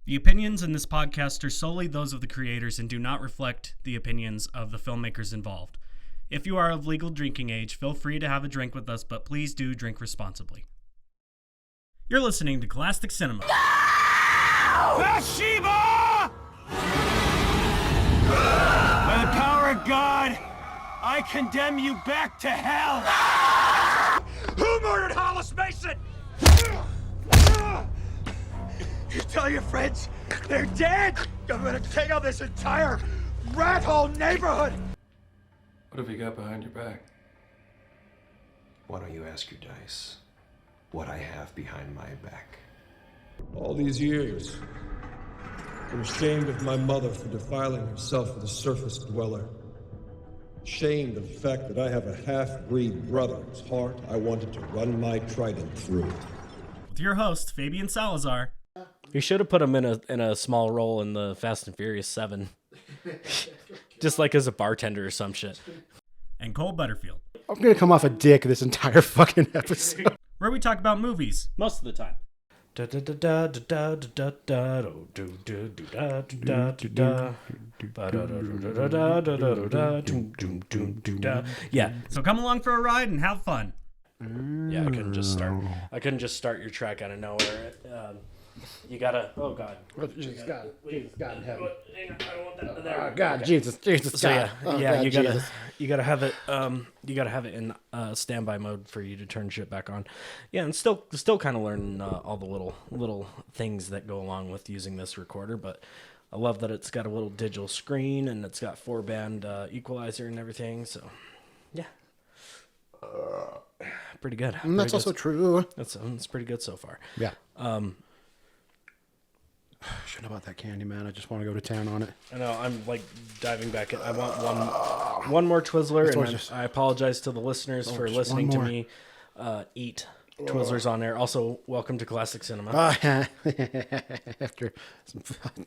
The opinions in this podcast are solely those of the creators and do not reflect the opinions of the filmmakers involved. If you are of legal drinking age, feel free to have a drink with us, but please do drink responsibly. You're listening to Cole-astic Cinema. No! Bathsheba! By the power of God, I condemn you back to hell! Who murdered Hollis Mason? You tell your friends they're dead? I'm gonna take out this entire rat hole neighborhood! What have you got behind your back? Why don't you ask your dice what I have behind my back? All these years, I'm ashamed of my mother for defiling herself with a surface dweller. Ashamed of the fact that I have a half-breed brother whose heart I wanted to run my trident through. With your host, Fabian Salazar. You should have put him in a small role in the Fast and Furious 7. Just like as a bartender or some shit. And Cole Butterfield. I'm going to come off a dick this entire fucking episode. Where we talk about movies. Most of the time. Yeah. So come along for a ride and have fun. Yeah, I couldn't just start your track out of nowhere. You gotta. Oh God. Jesus God in heaven. Hang on, I don't want that there. God, Jesus So God. yeah, God, you gotta have it. You gotta have it in standby mode for you to turn shit back on. Yeah, and still kind of learning all the little things that go along with using this recorder. But I love that it's got a little digital screen and it's got 4-band equalizer and everything. So yeah, pretty good. And that's also true. It's pretty good so far. Yeah. Shouldn't have bought that candy, man. I just want to go to town on it. I know. I'm like diving back in. I want one more Twizzler, and I apologize to the listeners for listening to me eat Twizzlers on air. Also, welcome to Cole-astic Cinema. After some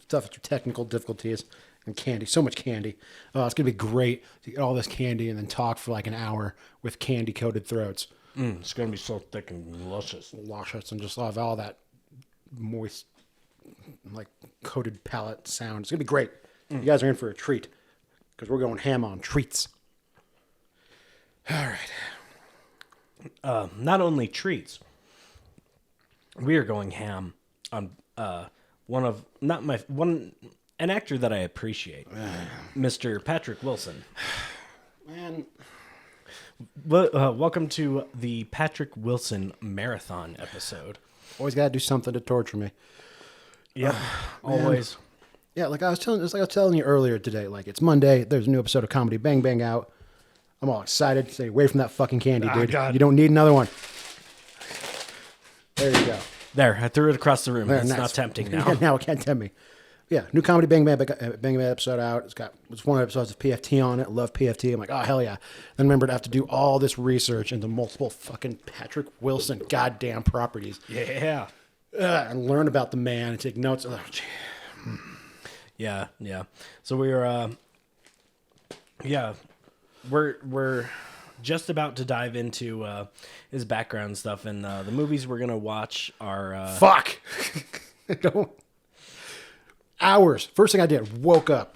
tough technical difficulties and candy, so much candy. It's gonna be great to get all this candy and then talk for like an hour with candy-coated throats. It's gonna be so thick and luscious, and just have all that moist, like coated palate sound. It's gonna be great. You guys are in for a treat because we're going ham on treats. All right. Not only treats, we are going ham on an actor that I appreciate, Mr. Patrick Wilson. Man, welcome to the Patrick Wilson marathon episode. always gotta do something to torture me. Yeah, always. Yeah, like I was telling you earlier today, like it's Monday, there's a new episode of Comedy Bang Bang out. I'm all excited. Stay away from that fucking candy, dude. God. You don't need another one. There you go. There, I threw it across the room. There, It's nice. not tempting now. Yeah, now it can't tempt me. Yeah, new Comedy Bang Bang episode out. It's one of the episodes of PFT on it. Love PFT. I'm like, oh, hell yeah. Then remember to have to do all this research into multiple fucking Patrick Wilson goddamn properties. Yeah. And learn about the man and take notes. Oh, gee. Yeah. So we're just about to dive into his background stuff, and the movies we're gonna watch are Fuck. Don't. Hours. First thing I did, woke up,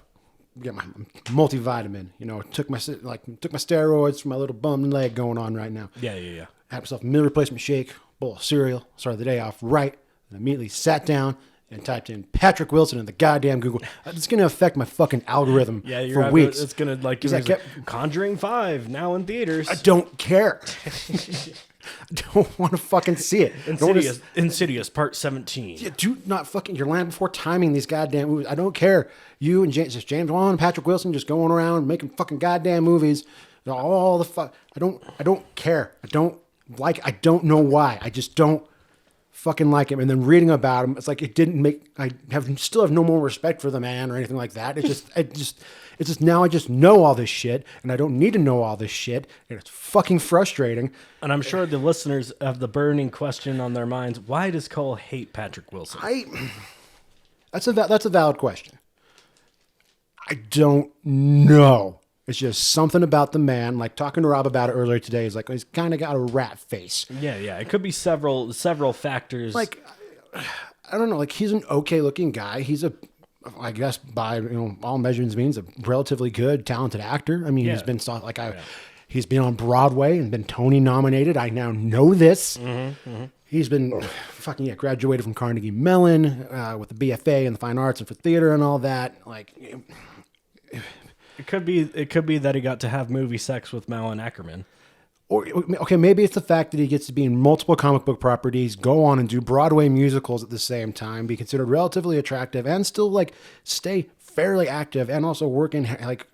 get my multivitamin. Took my steroids for my little bum leg going on right now. Yeah. Had myself a meal replacement shake, bowl of cereal. Started the day off right, and immediately sat down and typed in Patrick Wilson in the goddamn Google. It's going to affect my fucking algorithm for weeks. It's gonna Conjuring 5 now in theaters. I don't care. I don't want to fucking see it. Insidious Part 17. Yeah, do not fucking. You're Land Before Timing these goddamn movies. I don't care. You and James Wan and Patrick Wilson just going around making fucking goddamn movies. All the fuck. I don't care. I don't know why. I just don't fucking like him. And then reading about him, it's like it didn't make. Still have no more respect for the man or anything like that. It's just now I just know all this shit, and I don't need to know all this shit, and it's fucking frustrating. And I'm sure the listeners have the burning question on their minds: why does Cole hate Patrick Wilson? That's a valid question. I don't know. It's just something about the man. Like talking to Rob about it earlier today, he's kind of got a rat face. Yeah. It could be several factors. Like, I don't know, like he's an okay looking guy. He's I guess by all measurements means a relatively good, talented actor. I mean, he's been he's been on Broadway and been Tony nominated. I now know this. He's been graduated from Carnegie Mellon with a BFA in the fine arts and for theater and all that. Like, it could be that he got to have movie sex with Malin Ackerman. Or okay, maybe it's the fact that he gets to be in multiple comic book properties, go on and do Broadway musicals at the same time, be considered relatively attractive, and still like stay fairly active, and also work in like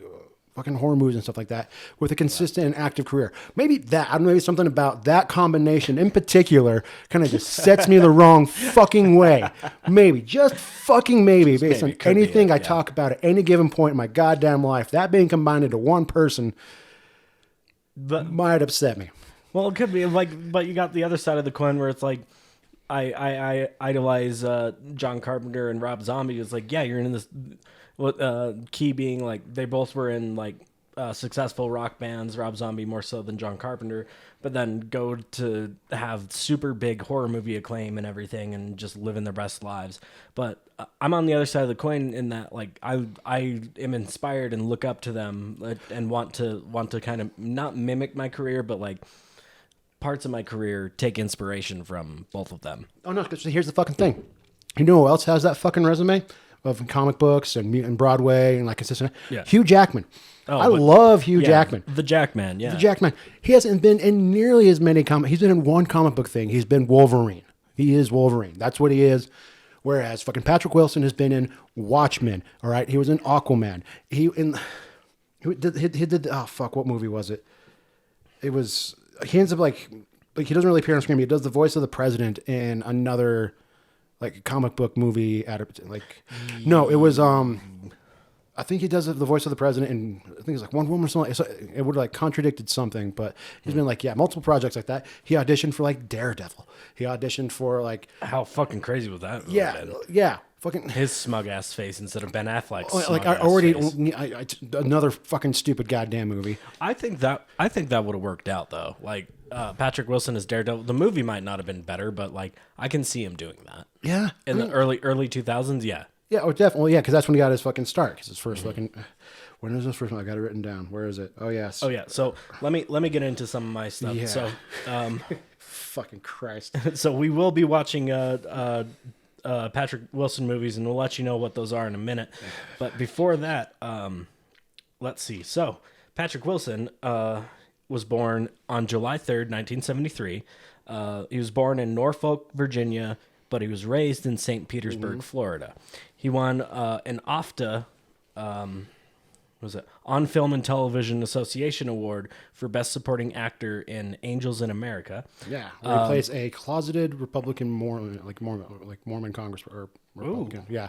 fucking horror movies and stuff like that with a consistent and active career. Maybe that, I don't know, maybe something about that combination in particular kind of just sets me the wrong fucking way. Maybe, just fucking maybe, based on anything I talk about at any given point in my goddamn life, that being combined into one person. But might upset me. Well, it could be like, but you got the other side of the coin where it's like, I idolize John Carpenter and Rob Zombie. It's like, yeah, you're in this. Key being like they both were in like successful rock bands. Rob Zombie more so than John Carpenter, but then go to have super big horror movie acclaim and everything, and just living their best lives. But I'm on the other side of the coin in that like I am inspired and look up to them and want to kind of not mimic my career, but like parts of my career take inspiration from both of them. Oh no, because here's the fucking thing. You know who else has that fucking resume of comic books and Broadway and like consistent? Yeah. Hugh Jackman. I love Hugh Jackman. The Jackman, yeah. The Jackman. He hasn't been in nearly as many he's been in one comic book thing. He's been Wolverine. He is Wolverine. That's what he is. Whereas fucking Patrick Wilson has been in Watchmen. All right. He was in Aquaman. He did oh fuck, what movie was it? It was, he ends up like he doesn't really appear on screen. He does the voice of the president in another like comic book movie adaptation. Like, no, it was I think he does the voice of the president, and I think it's like Wonder Woman or something. It would have like contradicted something, but he's been like, multiple projects like that. He auditioned for like Daredevil. He auditioned for like, how fucking crazy was that? Yeah. Fucking his smug ass face instead of Ben Affleck's. Like I already another fucking stupid goddamn movie. I think that would have worked out though. Like Patrick Wilson as Daredevil. The movie might not have been better, but like I can see him doing that. Yeah, in the early 2000s. Yeah. Yeah, oh, definitely. Yeah, because that's when he got his fucking start. Because his first fucking. When was his first one? I got it written down. Where is it? Oh yes. Oh yeah. So let me get into some of my stuff. Yeah. So, fucking Christ. So we will be watching Patrick Wilson movies, and we'll let you know what those are in a minute. But before that, let's see. So Patrick Wilson was born on July 3rd, 1973. He was born in Norfolk, Virginia, but he was raised in St. Petersburg, Florida. He won an OFTA, On Film and Television Association Award for Best Supporting Actor in Angels in America. Yeah, where he plays a closeted Republican Mormon Congress or Republican. Ooh, yeah,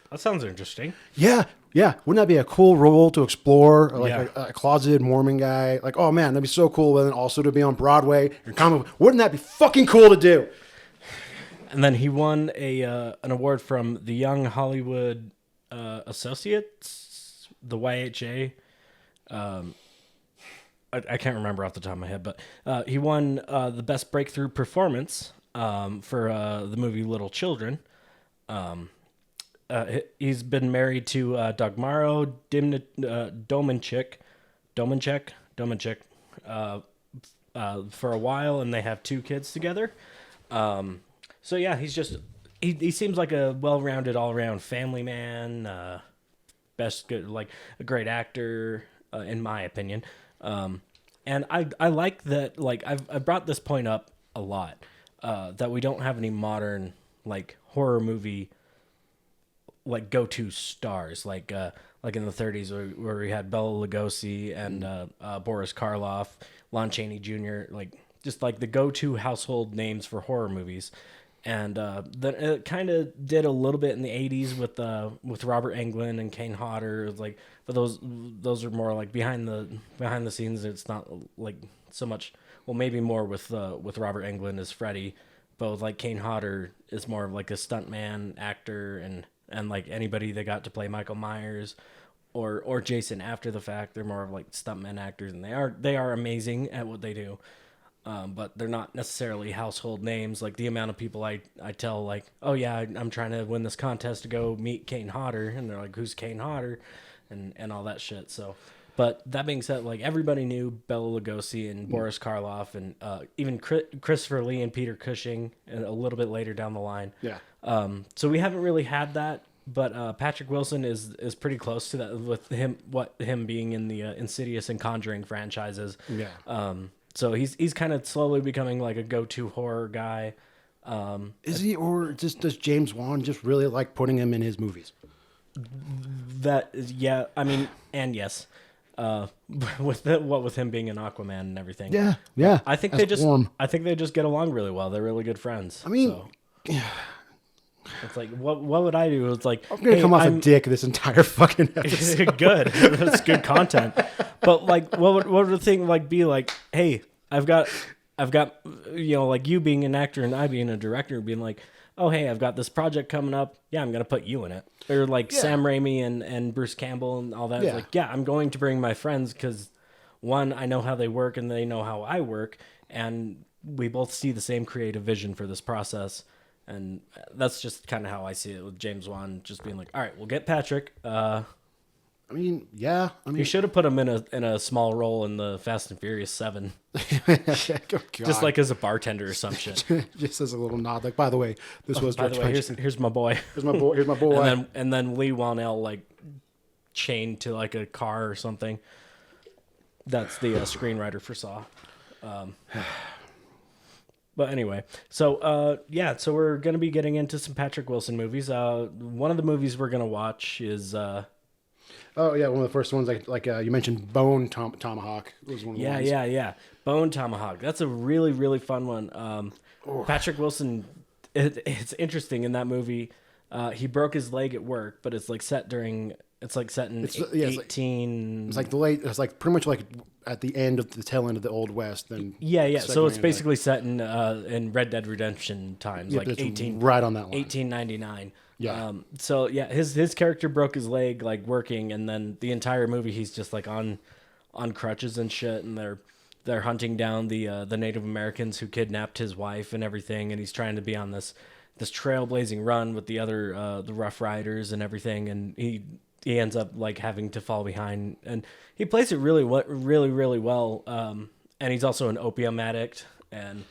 that sounds interesting. Yeah. Wouldn't that be a cool role to explore? Like a closeted Mormon guy. Like, oh man, that'd be so cool. But then also to be on Broadway and comic. Wouldn't that be fucking cool to do? And then he won an award from the Young Hollywood Associates, the YHA. I can't remember off the top of my head, but he won the Best Breakthrough Performance for the movie Little Children. He's been married to Dagmaro Domanchik for a while, and they have 2 kids together. So yeah, he seems like a well-rounded, all-around family man. A great actor, in my opinion. And I like that. Like I've brought this point up a lot, that we don't have any modern like horror movie like go-to stars like in the 30s where we had Bela Lugosi and Boris Karloff, Lon Chaney Jr. like just like the go-to household names for horror movies. And then it kind of did a little bit in the 80s with Robert Englund and Kane Hodder. Like, but those are more like behind the scenes. It's not like so much. Well, maybe more with Robert Englund as Freddy, but with like Kane Hodder is more of like a stuntman actor and like anybody that got to play Michael Myers or Jason after the fact. They're more of like stuntmen actors, and they are amazing at what they do. but they're not necessarily household names. Like the amount of people I tell, like, oh yeah, I'm trying to win this contest to go meet Kane Hodder, and they're like, who's Kane Hodder, and all that shit. So, but that being said, like everybody knew Bela Lugosi and Boris Karloff, and even Christopher Lee and Peter Cushing, and a little bit later down the line. Yeah. So we haven't really had that. But Patrick Wilson is pretty close to that with him being in the Insidious and Conjuring franchises. Yeah. So he's kind of slowly becoming like a go-to horror guy. Is he, or just does James Wan just really like putting him in his movies? Yeah. I mean, and yes, with him being an Aquaman and everything. Yeah. Yeah. I think they just get along really well. They're really good friends. I mean, so. It's like, what would I do? It's like, I'm gonna come off a dick this entire fucking episode. Good. That's good content. But like, what would the thing like be like? Hey, I've got, like you being an actor and I being a director, being like, oh hey, I've got this project coming up. Yeah, I'm gonna put you in it. Or like Sam Raimi and Bruce Campbell and all that. Yeah. It's like, yeah, I'm going to bring my friends because one, I know how they work and they know how I work, and we both see the same creative vision for this process. And that's just kind of how I see it with James Wan, just being like, all right, we'll get Patrick. I mean, yeah. I mean, You should have put him in a small role in the Fast and Furious 7. Just like as a bartender or some shit. just as a little nod, like, by the way, this was By the way, here's my boy. here's my boy. Here's my boy. And then Lee Whannell like chained to like a car or something. That's the screenwriter for Saw. But anyway, so so we're gonna be getting into some Patrick Wilson movies. One of the movies we're gonna watch is oh yeah, one of the first ones, like you mentioned, Bone Tomahawk was one of the ones. Yeah, Bone Tomahawk. That's a really really fun one. Patrick Wilson. It's interesting in that movie. He broke his leg at work, but it's like set in 18. It's like the late. It's like pretty much like at the end of the tail end of the Old West. Then So it's basically set in Red Dead Redemption times, like 18 right on that line. 1899. Yeah. His character broke his leg like working, and then the entire movie he's just like on crutches and shit, and they're hunting down the Native Americans who kidnapped his wife and everything, and he's trying to be on this trailblazing run with the other the Rough Riders and everything, and he ends up like having to fall behind, and he plays it really well. And he's also an opium addict, and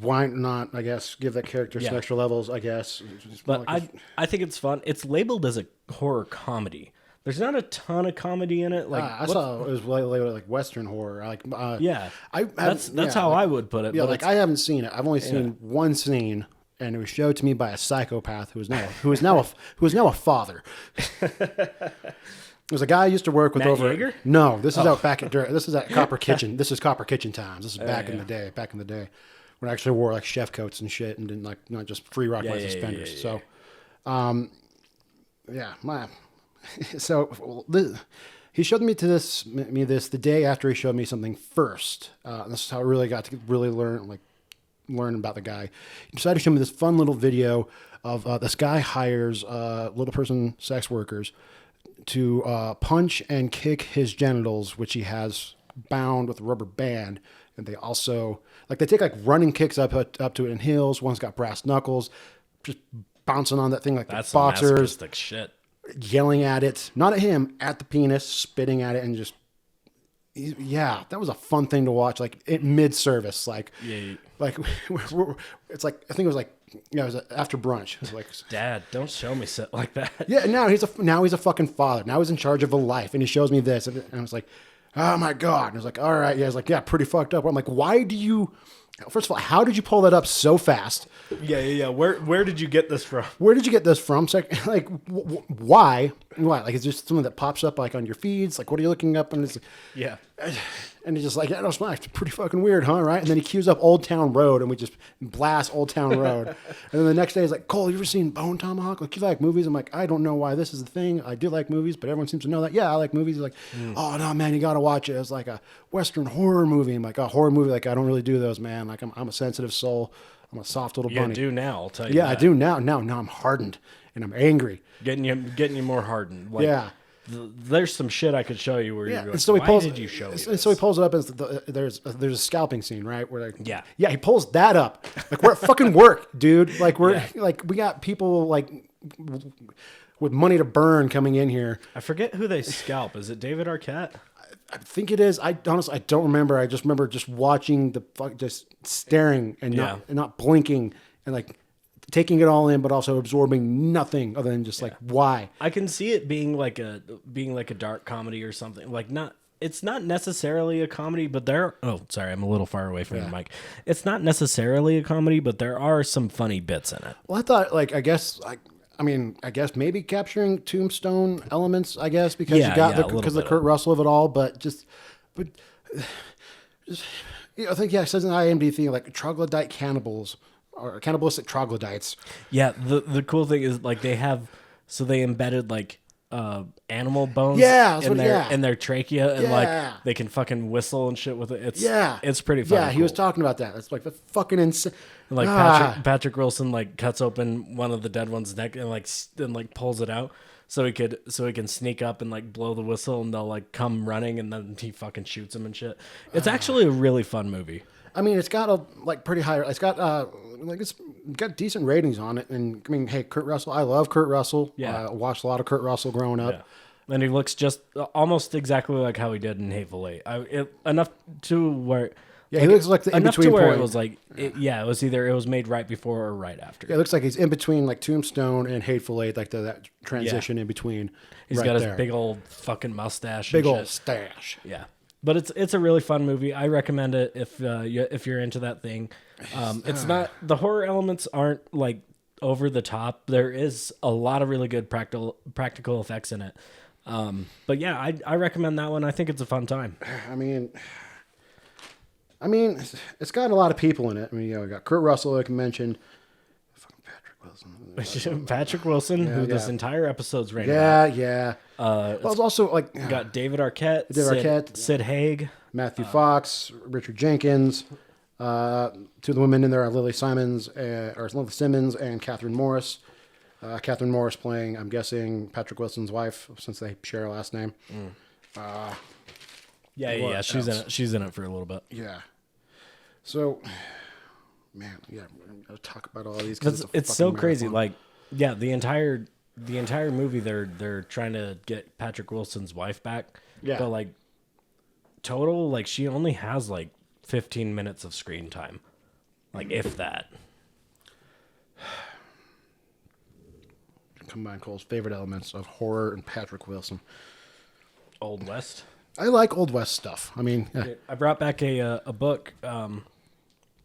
why not? I guess give that character some extra levels. I guess, but I think it's fun. It's labeled as a horror comedy. There's not a ton of comedy in it. Like I saw it was like Western horror. Like that's how I would put it. Yeah, but like I haven't seen it. I've only seen one scene. And it was showed to me by a psychopath who is now a father. There's a guy I used to work with Matt over. Yeager? No, this is out back at this is at Copper Kitchen. This is Copper Kitchen times. This is back in the day. Back in the day, when I actually wore like chef coats and shit, and didn't like not just free rock white suspenders. So, he showed me this the day after he showed me something first. This is how I really got to really learn about the guy. He decided to show me this fun little video of this guy hires little person sex workers to punch and kick his genitals, which he has bound with a rubber band. And they also they take like running kicks up to it in heels. One's got brass knuckles, just bouncing on that thing like that's the boxers. masochistic shit. Yelling at it, not at him, at the penis, spitting at it, and just that was a fun thing to watch. Like mid-service, it's like I think it was like it was after brunch. It was like, Dad, don't show me shit like that. Yeah, now he's a fucking father. Now he's in charge of a life, and he shows me this, and I was like, oh my god. And I was like, all right, yeah. I was like, yeah, pretty fucked up. I'm like, why do you? First of all, how did you pull that up so fast? Yeah. Where did you get this from? Where did you get this from? Like, why? Why? Like, it's just something that pops up like on your feeds. Like, what are you looking up? And it's and he's just like, yeah, no, it's pretty fucking weird, huh? Right? And then he cues up Old Town Road, and we just blast Old Town Road. And then the next day he's like, Cole, you ever seen Bone Tomahawk? Like, you like movies? I'm like, I don't know why this is the thing. I do like movies, but everyone seems to know that. Yeah, I like movies. He's like, oh no, man, you got to watch it. It's like a Western horror movie. I'm like, a horror movie? Like, I don't really do those, man. Like, I'm a sensitive soul. I'm a soft little bunny. You do now, I'll tell you. Yeah, that. I do now. Now I'm hardened and I'm angry. Getting you more hardened. Like, yeah. there's some shit I could show you where you're going, and so he why pulls, did you show me and this? so he pulls it up as there's a scalping scene, right? Where Yeah. he pulls that up. Like we're at fucking work, dude. Like Yeah. we got people like with money to burn coming in here. I forget who they scalp. Is it David Arquette? I think it is. I honestly, I don't remember. I just remember just watching just staring and not blinking and like taking it all in, but also absorbing nothing other than just like why. I can see it being like a dark comedy or something. Like it's not necessarily a comedy, but oh, sorry, I'm a little far away from the mic. It's not necessarily a comedy, but there are some funny bits in it. Well, I thought I guess maybe capturing Tombstone elements, because you got because the Kurt Russell of it all, but I think it says in the IMDb thing like troglodyte cannibals or cannibalistic troglodytes. Yeah, the cool thing is like they embedded like animal bones in their trachea and like they can fucking whistle and shit with it. It's pretty fun. Yeah, he was talking about that. It's like the fucking insane. Like Patrick Wilson like cuts open one of the dead one's neck and like pulls it out so he can sneak up and like blow the whistle and they'll like come running and then he fucking shoots him and shit. It's actually a really fun movie. I mean, it's got pretty high. It's got it's got decent ratings on it. And I mean, hey, Kurt Russell. I love Kurt Russell. Yeah, I watched a lot of Kurt Russell growing up. Yeah. And he looks just almost exactly like how he did in Hateful Eight. Enough to where. Yeah, he looks like the enough in-between to where point. It was like, it was made right before or right after. Yeah, it looks like he's in between like Tombstone and Hateful Eight, like that transition in between. He's got his big old fucking mustache. Big old stash. Yeah. But it's a really fun movie. I recommend it if you're into that thing. It's not, the horror elements aren't like over the top. There is a lot of really good practical effects in it. But yeah, I recommend that one. I think it's a fun time. I mean, it's got a lot of people in it. I mean, we got Kurt Russell, like I mentioned. Fucking Patrick Wilson, who this entire episode's rated. Yeah. Well, it's also like got David Arquette, Sid Haig, Matthew Fox, Richard Jenkins. Two of the women in there are Lily Simmons and Catherine Morris. Catherine Morris playing, I'm guessing, Patrick Wilson's wife, since they share a last name. Yeah. She's in it for a little bit. Yeah. So, man, we're gonna talk about all these because it's so crazy. Like, yeah, the entire movie, they're trying to get Patrick Wilson's wife back. Yeah. But like, total, like she only has like 15 minutes of screen time, like if that. Combine Cole's favorite elements of horror and Patrick Wilson. Old West. I like Old West stuff. I mean, I brought back a book. At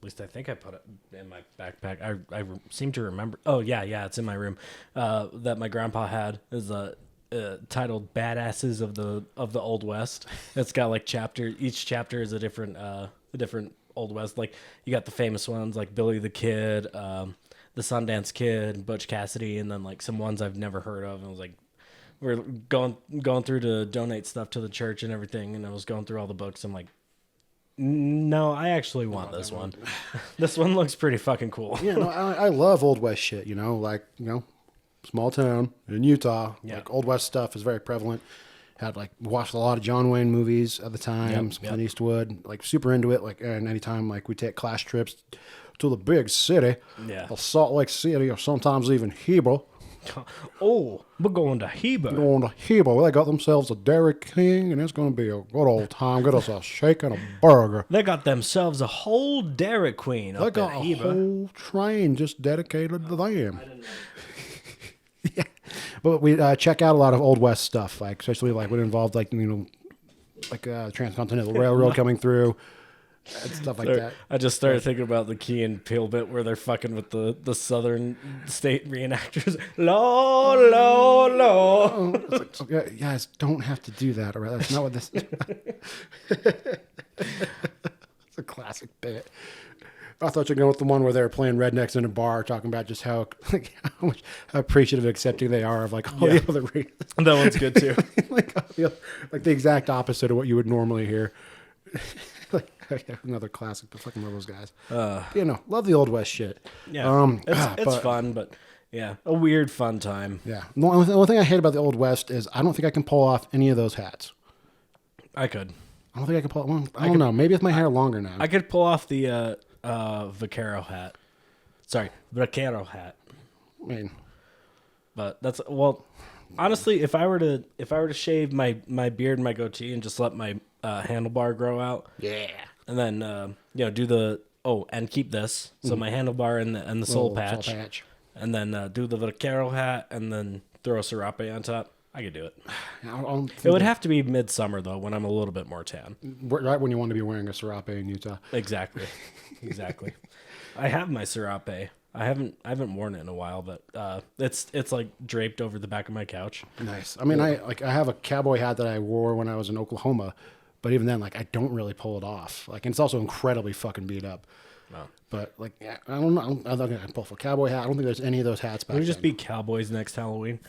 least I think I put it in my backpack. I seem to remember. Oh yeah, it's in my room. That my grandpa had is titled "Badasses of the Old West." It's got like each chapter is a different Old West. Like you got the famous ones like Billy the Kid, the Sundance Kid, Butch Cassidy, and then like some ones I've never heard of. And I was like, we're going through to donate stuff to the church and everything, and I was going through all the books. I'm like, no, I actually want this one. This one looks pretty fucking cool. Yeah, no, I love Old West shit. Small town in Utah. Yeah. Like Old West stuff is very prevalent. Had watched a lot of John Wayne movies at the time. Clint Eastwood, super into it. And anytime we take class trips to the big city, Salt Lake City, or sometimes even Heber. Oh, we're going to Heber. They got themselves a Dairy King, and it's going to be a good old time. Get us a shake and a burger. They got themselves a whole Dairy Queen up in Heber. They got a whole train just dedicated to them. Yeah, but we check out a lot of Old West stuff, especially what involved Transcontinental Railroad coming through. And stuff like that. I just started thinking about the Key and Peele bit where they're fucking with the Southern state reenactors. Lo. Guys, don't have to do that. All right, that's not what this is. It's a classic bit. I thought you were going with the one where they were playing rednecks in a bar, talking about just how appreciative and accepting they are of all the other races. That one's good too. The exact opposite of what you would normally hear. Another classic, but fucking love those guys. Love the Old West shit. Yeah, it's fun, but Yeah, a weird fun time. Yeah. The only thing I hate about the Old West is I don't think I can pull off any of those hats. I could. I don't think I can pull. Well, I don't know. Maybe it's my hair longer now. I could pull off the vaquero hat. Sorry, vaquero hat. I mean, But that's honestly, if I were to shave my beard and my goatee and just let my handlebar grow out, yeah. and then do the and keep this, so my handlebar and the soul Little patch, and then do the vaquero hat and then throw a serape on top, I could do it. It would have to be midsummer though, when I'm a little bit more tan. Right when you want to be wearing a serape in Utah. Exactly. I have my serape. I haven't worn it in a while, but it's like draped over the back of my couch. Nice. I mean, I have a cowboy hat that I wore when I was in Oklahoma, but even then, like, I don't really pull it off. Like, and it's also incredibly fucking beat up. Wow. But like, yeah, I don't know. I don't think I can pull off a cowboy hat. I don't think there's any of those hats back we just then. be cowboys next Halloween.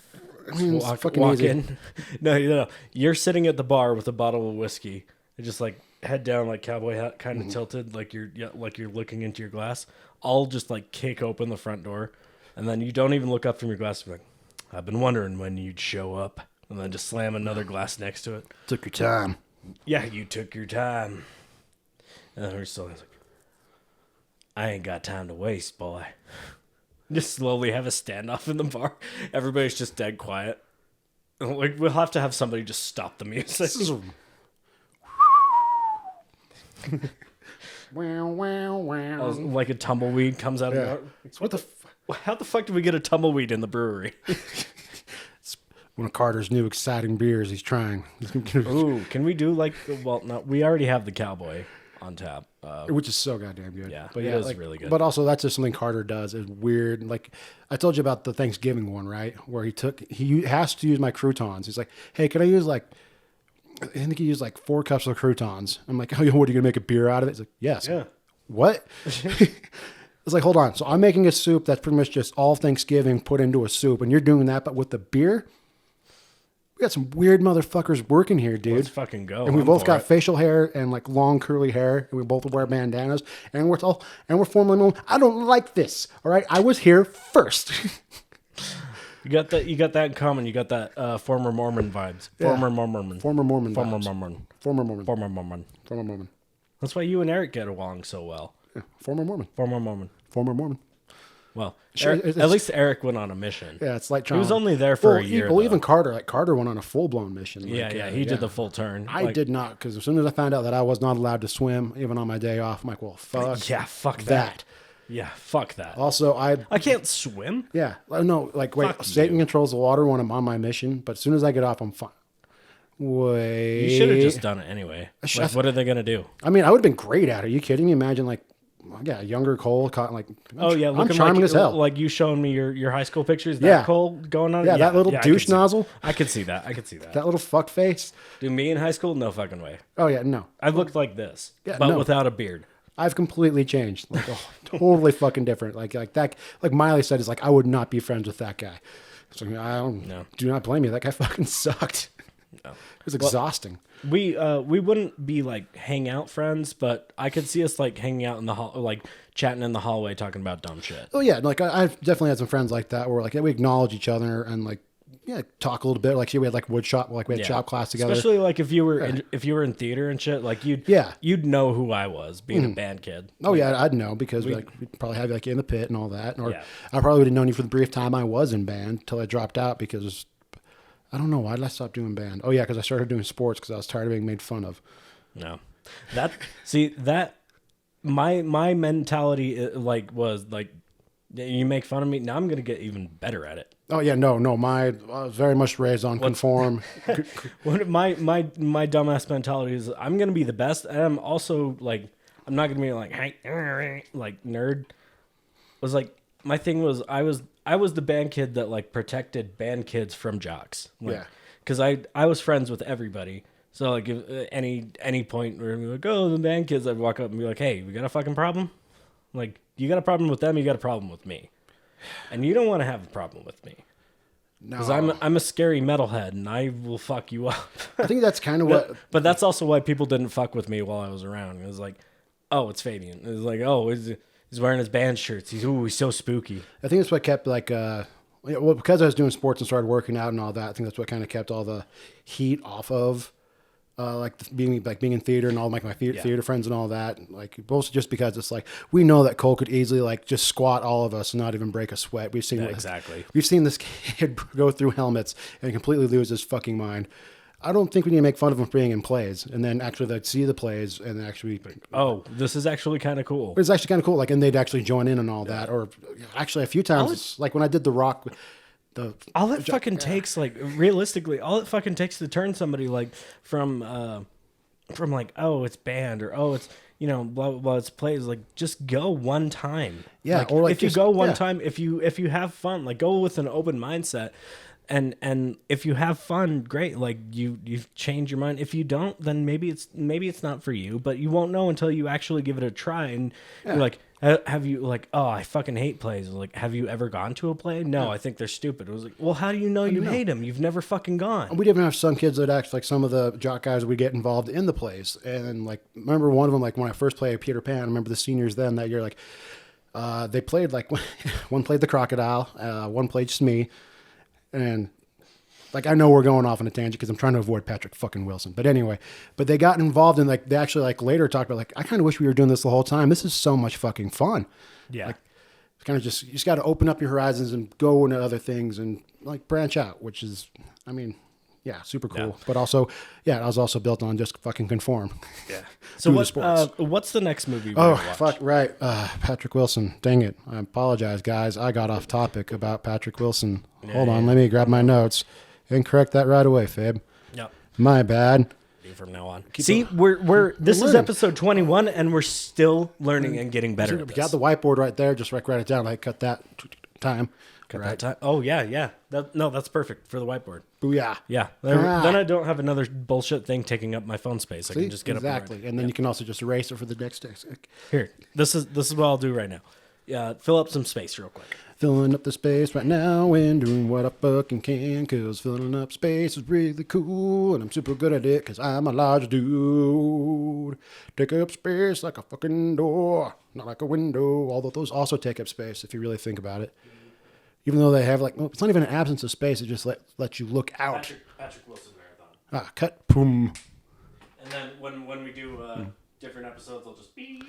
I mean, it's fucking walk easy. in. No. You're sitting at the bar with a bottle of whiskey. And just like head down, like cowboy hat, kind of tilted, like you're looking into your glass. I'll just like kick open the front door, and then you don't even look up from your glass. You're like, I've been wondering when you'd show up, and then just slam another glass next to it. Took your time. Yeah, you took your time. And then we're still like, I ain't got time to waste, boy. Just slowly have a standoff in the bar. Everybody's just dead quiet. Like, we'll have to have somebody just stop the music. This is wow, wow, wow. Like a tumbleweed comes out of the... What the? How the fuck did we get a tumbleweed in the brewery? It's one of Carter's new exciting beers he's trying. Ooh, can we do like... Well, no, we already have the Cowboy on tap. Which is so goddamn good. Yeah, but it is really good. But also, that's just something Carter does. Is weird. Like I told you about the Thanksgiving one, right? Where he has to use my croutons. He's like, hey, can I use like... I think he used like 4 cups of croutons. I'm like, oh, what, are you going to make a beer out of it? He's like, yes. Yeah. What? It's like, hold on. So I'm making a soup that's pretty much just all Thanksgiving put into a soup, and you're doing that, but with the beer? We got some weird motherfuckers working here, dude. Let's fucking go. And we both got facial hair and like long curly hair, and we both wear bandanas, and we're formally known. I don't like this. All right, I was here first. You got that in common. You got that former Mormon vibes. Former Mormon. That's why you and Eric get along so well. Yeah, former Mormon. Well, Sure, at least Eric went on a mission. Yeah, it's like he was only there for a year. Well, even Carter went on a full blown mission. Like, He did the full turn. I did not, because as soon as I found out that I was not allowed to swim, even on my day off, I'm like, well, fuck. Yeah, fuck that. Yeah, fuck that. Also, I can't swim. Yeah, no, like wait, Fuck Satan you. controls the water when I'm on my mission, but as soon as I get off, I'm fine. Wait, You should have just done it anyway. Like, what are they gonna do? I mean, I would have been great at it. Are you kidding me? Imagine like, yeah, younger Cole, like, I'm charming as hell. Like you showing me your high school pictures. That Yeah. Cole going on. Yeah, that little douche nozzle. I could see that. That little fuck face. Dude, me in high school, no fucking way. Oh yeah, no, I looked like this, Yeah, but no. without a beard. I've completely changed. Like, totally fucking different. Like that. Like Miley said, is like I would not be friends with that guy. So I don't. No. Do not blame me. That guy fucking sucked. No. It was exhausting. We wouldn't be like hangout friends, but I could see us like hanging out in the hall, like chatting in the hallway, talking about dumb shit. Oh yeah, like I've definitely had some friends like that where like we acknowledge each other and like talk a little bit. Like we had like wood shop, like we had shop class together. Especially like if you were in theater and shit, like you'd know who I was being a band kid. Oh yeah, I'd know because we'd probably have like in the pit and all that. Or Yeah. I probably would have known you for the brief time I was in band until I dropped out because I don't know why did I stop doing band. Oh yeah, because I started doing sports because I was tired of being made fun of. No, my mentality was like, you make fun of me. Now I'm gonna get even better at it. Oh yeah, no, I was very much raised on conform. What my dumbass mentality is, I'm gonna be the best, and I'm also like, I'm not gonna be like, hey, like nerd. Was like, my thing was I was the band kid that like protected band kids from jocks. Like, Yeah. Because I was friends with everybody. So like if any point where we're like, oh, the band kids, I'd walk up and be like, hey, we got a fucking problem? Like, you got a problem with them, you got a problem with me. And you don't want to have a problem with me. No, Because I'm a scary metalhead and I will fuck you up. I think that's kind of what. But that's also why people didn't fuck with me while I was around. It was like, oh, it's Fabian. It was like, oh, He's wearing his band shirts. He's so spooky. I think that's what kept because I was doing sports and started working out and all that. I think that's what kind of kept all the heat off of being in theater and all my theater friends and all that. Like both just because it's like we know that Cole could easily like just squat all of us and not even break a sweat. We've seen We've seen this kid go through helmets and completely lose his fucking mind. I don't think we need to make fun of him for being in plays and then actually like see the plays and actually. Oh, this is actually kind of cool. It's actually kind of cool. Like, and they'd actually join in and all that. Or actually a few times, like when I did The Rock. All it fucking takes, like realistically, all it fucking takes to turn somebody like from like, oh, it's banned or oh, it's blah blah blah, it's plays, like just go one time. Yeah, like, or like if you go one time, if you have fun, like go with an open mindset. And if you have fun, great. Like you've changed your mind. If you don't, then maybe it's not for you. But you won't know until you actually give it a try. And you're like, have you like? Oh, I fucking hate plays. Like, have you ever gone to a play? No, I think they're stupid. It was like, well, how do you know you hate them? You've never fucking gone. We didn't have some kids that act like some of the jock guys would get involved in the plays. And like, remember one of them, like when I first played Peter Pan. I remember the seniors then that year, like they played like one played the crocodile, one played Smee. And like, I know we're going off on a tangent because I'm trying to avoid Patrick fucking Wilson. But anyway, they got involved in like, they actually like later talked about like, I kind of wish we were doing this the whole time. This is so much fucking fun. Yeah. Like, it's kind of you just got to open up your horizons and go into other things and like branch out, which is, I mean, yeah, super cool. Yeah. But also, it was also built on just fucking conform. Yeah. So what's the next movie we're gonna watch? Fuck, right. Patrick Wilson. Dang it. I apologize, guys. I got off topic about Patrick Wilson. Hold on. Let me grab my notes and correct that right away, Fab. Yep. My bad. From now on. This is episode 21 and we're still learning and getting better at this. We got the whiteboard right there. Just write it down. I cut that time. That time. Oh, yeah. That's perfect for the whiteboard. Booyah. Yeah. Then I don't have another bullshit thing taking up my phone space. I can just get exactly. And then you can also just erase it for the next day. Here. This is what I'll do right now. Yeah, fill up some space real quick. Filling up the space right now and doing what I fucking can, because filling up space is really cool and I'm super good at it because I'm a large dude. Take up space like a fucking door, not like a window, although those also take up space if you really think about it. Even though they have like, well, it's not even an absence of space, it just lets you look out. Patrick Wilson Marathon. Cut, boom. And then when we do different episodes, I'll just beep.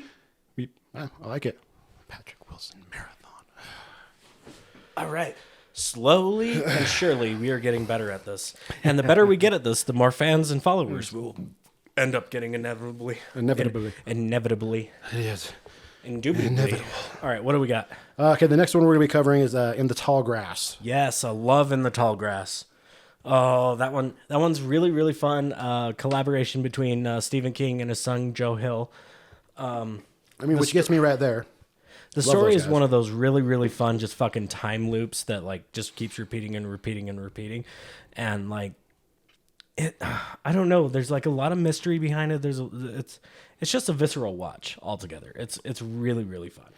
I like it. Patrick Wilson Marathon. All right. Slowly and surely, we are getting better at this. And the better we get at this, the more fans and followers we'll end up getting inevitably. It is. Indubitably. Inevitable. All right, what do we got? Okay, the next one we're going to be covering is In the Tall Grass. Yes, I love In the Tall Grass. Oh, that one's really, really fun. Collaboration between Stephen King and his son, Joe Hill. Which gets me right there. The story is one of those really, really fun, just fucking time loops that like just keeps repeating and repeating and repeating. And like, I don't know. There's like a lot of mystery behind it. It's just a visceral watch altogether. It's really, really fun.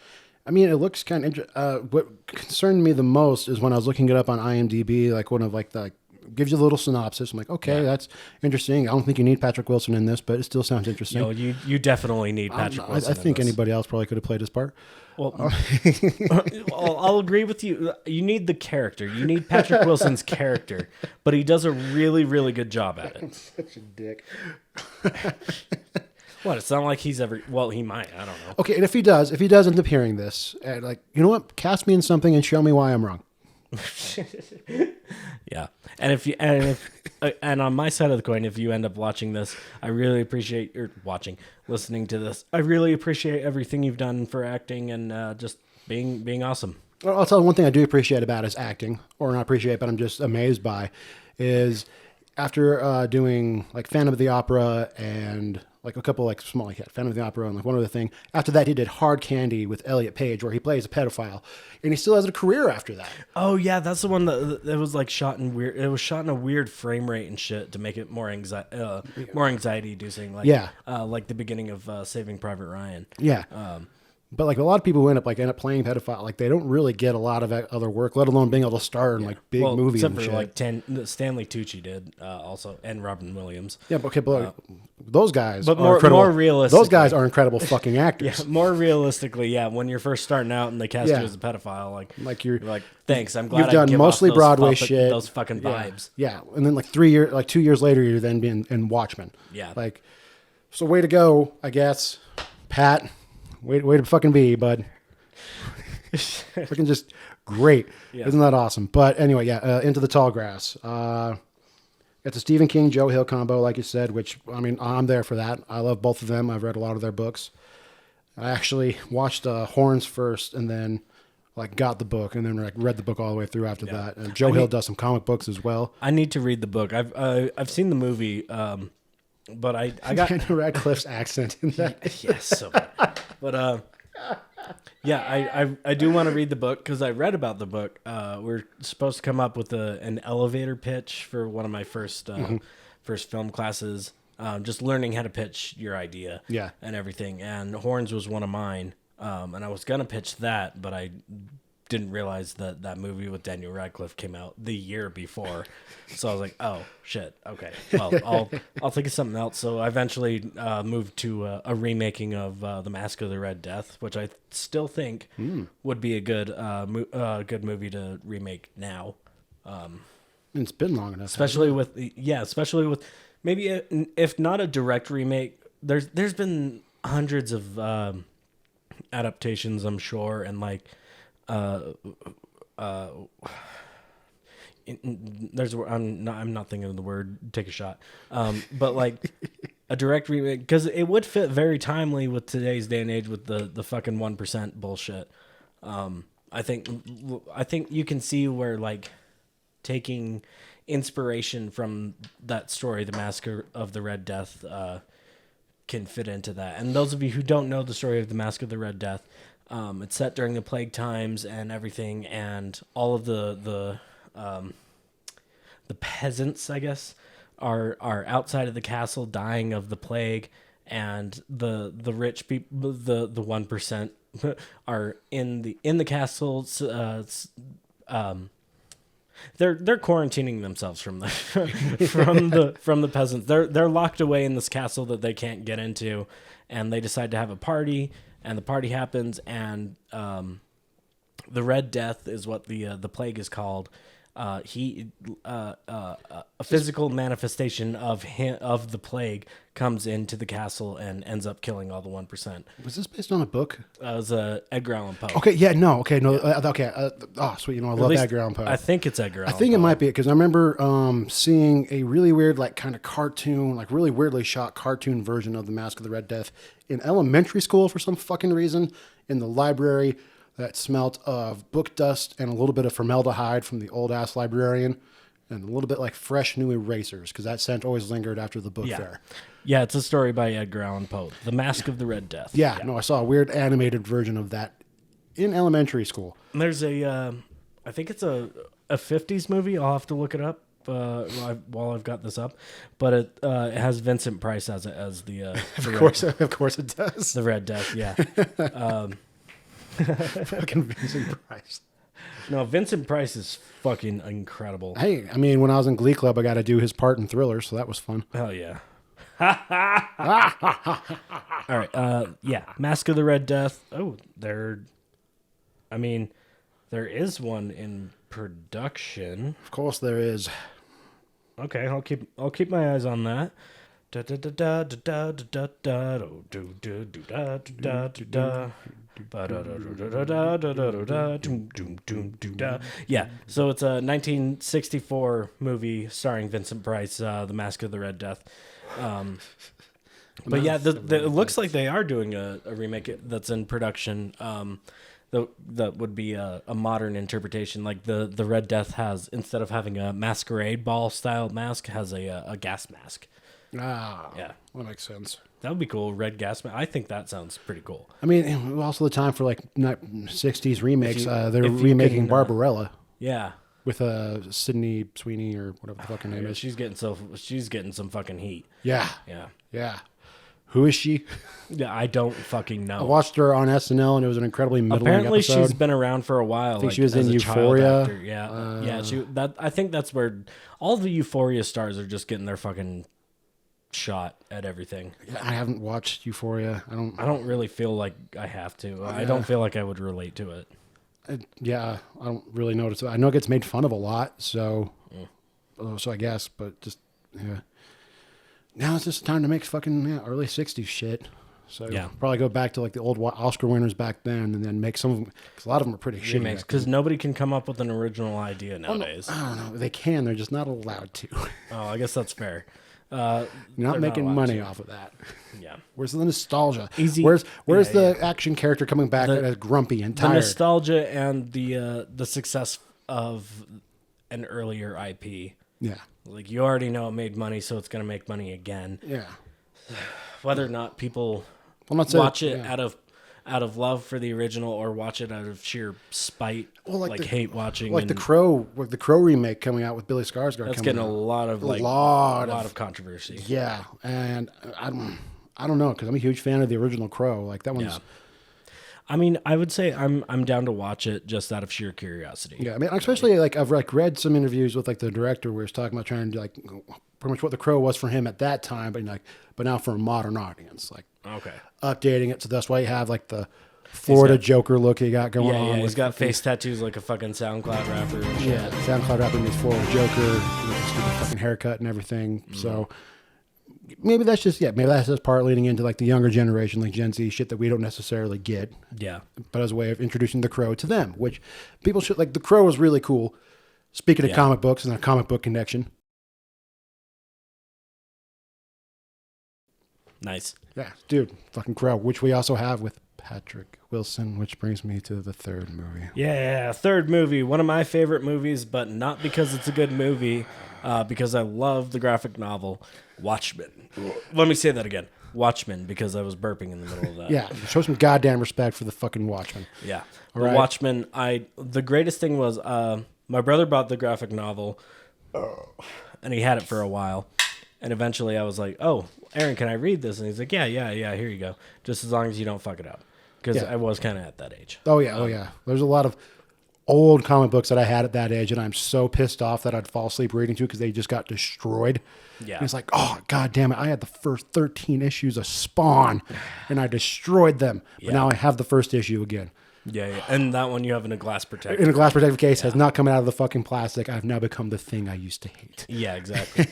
I mean, it looks kind of interesting. What concerned me the most is when I was looking it up on IMDb, like one of like the gives you a little synopsis. I'm like, okay, that's interesting. I don't think you need Patrick Wilson in this, but it still sounds interesting. No, you definitely need Patrick Wilson. I think anybody else probably could have played his part. Well, I'll agree with you. You need the character. You need Patrick Wilson's character, but he does a really, really good job at it. Such a dick. What? It's not like he's ever. Well, he might. I don't know. Okay, and if he does end up hearing this, like, you know what? Cast me in something and show me why I'm wrong. Yeah, and on my side of the coin, if you end up watching this, I really appreciate listening to this. I really appreciate everything you've done for acting and just being awesome. I'll tell you one thing I do appreciate about his acting, or not appreciate, but I'm just amazed by, is after doing like Phantom of the Opera and like a couple like small Phantom of the Opera and like one other thing. After that, he did Hard Candy with Elliot Page, where he plays a pedophile, and he still has a career after that. Oh yeah, that's the one that was like shot in weird. It was shot in a weird frame rate and shit to make it more anxiety inducing. Like like the beginning of Saving Private Ryan. Yeah. But like a lot of people who end up playing pedophile, like they don't really get a lot of other work, let alone being able to star in like big movies except and for shit. like Stanley Tucci did also, and Robin Williams. Yeah, but okay, but those guys, but are incredible. more realistically, those guys are incredible fucking actors. Yeah, more realistically, yeah. When you're first starting out and they cast Yeah. you as a pedophile, Like you're like, thanks, I'm glad you've I done give mostly off those Broadway shit, those fucking vibes. Yeah, and then like 2 years later, you're then being in Watchmen. Yeah, like, so way to go, I guess, Pat. Way to fucking be, bud. Fucking just great. Yeah. Isn't that awesome? But anyway, yeah, Into the Tall Grass. It's a Stephen King, Joe Hill combo, like you said, which, I mean, I'm there for that. I love both of them. I've read a lot of their books. I actually watched Horns first and then like got the book and then like read the book all the way through after that. And Joe Hill does some comic books as well. I need to read the book. I've seen the movie, but I got Daniel Radcliffe's accent in that. yes, so bad. But yeah, I do want to read the book because I read about the book. We're supposed to come up with an elevator pitch for one of my first film classes. Just learning how to pitch your idea, and everything. And Horns was one of mine, and I was gonna pitch that, but I didn't realize that movie with Daniel Radcliffe came out the year before. So I was like, oh shit, okay, well I'll think of something else. So I eventually moved to a remaking of The Mask of the Red Death, which I still think would be a good movie to remake now. It's been long enough, especially with maybe if not a direct remake. There's been hundreds of adaptations, I'm sure, and like. I'm not thinking of the word. Take a shot. But like a direct remake, because it would fit very timely with today's day and age with the fucking 1% bullshit. I think you can see where like taking inspiration from that story, The Mask of the Red Death, can fit into that. And those of you who don't know the story of The Mask of the Red Death, it's set during the plague times and everything, and all of the peasants, I guess, are outside of the castle dying of the plague, and the rich people, the 1%, are in the castle. They're quarantining themselves from the from the peasants. They're locked away in this castle that they can't get into, and they decide to have a party. And the party happens, and the Red Death is what the plague is called. A physical manifestation of the plague comes into the castle and ends up killing all the 1%. Was this based on a book? It was Edgar Allan Poe. Okay, yeah, no, okay, no, okay. Sweet, you know, I love Edgar Allan Poe. I think it's Edgar Allan Poe. I think it might be it, because I remember seeing a really weird, like, kind of cartoon, like, really weirdly shot cartoon version of The Mask of the Red Death in elementary school for some fucking reason, in the library, that smelt of book dust and a little bit of formaldehyde from the old ass librarian, and a little bit like fresh new erasers, because that scent always lingered after the book fair. Yeah, it's a story by Edgar Allan Poe, The Mask of the Red Death. Yeah, no, I saw a weird animated version of that in elementary school. And there's I think it's a 50s movie. I'll have to look it up while I've got this up, but it has Vincent Price as the of course it does. The Red Death, yeah. Fucking Vincent Price. No, Vincent Price is fucking incredible. Hey, I mean, when I was in Glee Club, I got to do his part in Thriller, so that was fun. Hell yeah. All right. Yeah. Mask of the Red Death. Oh, there is one in production. Of course there is. Okay, I'll keep my eyes on that. Yeah, so it's a 1964 movie starring Vincent Price, The Mask of the Red Death. But yeah, it looks like they are doing a remake that's in production. That would be a modern interpretation. Like the Red Death has, instead of having a masquerade ball style mask, has a gas mask. Ah, yeah, that makes sense. That would be cool. Red gas mask. I think that sounds pretty cool. I mean, also the time for like 60s remakes. They're remaking Barbarella. Yeah, with Sydney Sweeney or whatever the fucking name is. She's getting some fucking heat. Yeah. Yeah. Yeah. Who is she? Yeah, I don't fucking know. I watched her on SNL, and it was an incredibly middling Apparently, episode. she's been around for a while. I think she was in Euphoria. Yeah. I think that's where all the Euphoria stars are just getting their fucking shot at everything. I haven't watched Euphoria. I don't really feel like I have to. I don't feel like I would relate to it. I don't really notice. I know it gets made fun of a lot, so I guess, but just yeah. Now it's just time to make fucking early '60s shit. So probably go back to like the old Oscar winners back then, and then make some of them, because a lot of them are pretty shitty. Because nobody can come up with an original idea nowadays. I don't know. They can. They're just not allowed to. Oh, I guess that's fair. You're not making money off of that. Yeah. Where's the nostalgia? Easy. Where's the action character coming back as grumpy and tired? The nostalgia and the success of an earlier IP. Yeah. Like, you already know it made money, so it's going to make money again. Yeah. Whether or not people watch it out of love for the original or watch it out of sheer spite, hate watching. Like the Crow remake coming out with Billy Skarsgård. That's getting a lot of controversy. Yeah, and I don't know, because I'm a huge fan of the original Crow. Like that one's. Yeah. I mean, I would say I'm down to watch it just out of sheer curiosity. Yeah, I mean, especially like I've read some interviews with like the director where he's talking about trying to like pretty much what the Crow was for him at that time, but now for a modern audience, like updating it. So that's why you have like the Florida Joker look he got going on. Yeah, he's got face tattoos like a fucking SoundCloud rapper. And shit. Yeah, SoundCloud rapper meets Florida Joker, with a stupid fucking haircut and everything. Mm-hmm. So maybe that's just part leading into like the younger generation, like Gen Z shit that we don't necessarily get. Yeah. But as a way of introducing the Crow to them, which people should like. The Crow was really cool. Speaking of comic books and a comic book connection. Nice. Yeah, dude, fucking Crow, which we also have with Patrick Wilson, which brings me to the third movie. Yeah, third movie. One of my favorite movies, but not because it's a good movie, because I love the graphic novel Watchmen. Let me say that again. Watchmen, because I was burping in the middle of that. Yeah, show some goddamn respect for the fucking Watchmen. Yeah. The Watchmen, the greatest thing was my brother bought the graphic novel, and he had it for a while. And eventually I was like, oh, Aaron, can I read this? And he's like, yeah, here you go. Just as long as you don't fuck it up. Because I was kind of at that age. Oh, yeah. There's a lot of old comic books that I had at that age, and I'm so pissed off that I'd fall asleep reading to because they just got destroyed. Yeah. And it's like, oh, God damn it. I had the first 13 issues of Spawn, and I destroyed them. But now I have the first issue again. Yeah. And that one you have in a glass protector. In a glass protective case, has not come out of the fucking plastic. I've now become the thing I used to hate. Yeah, exactly.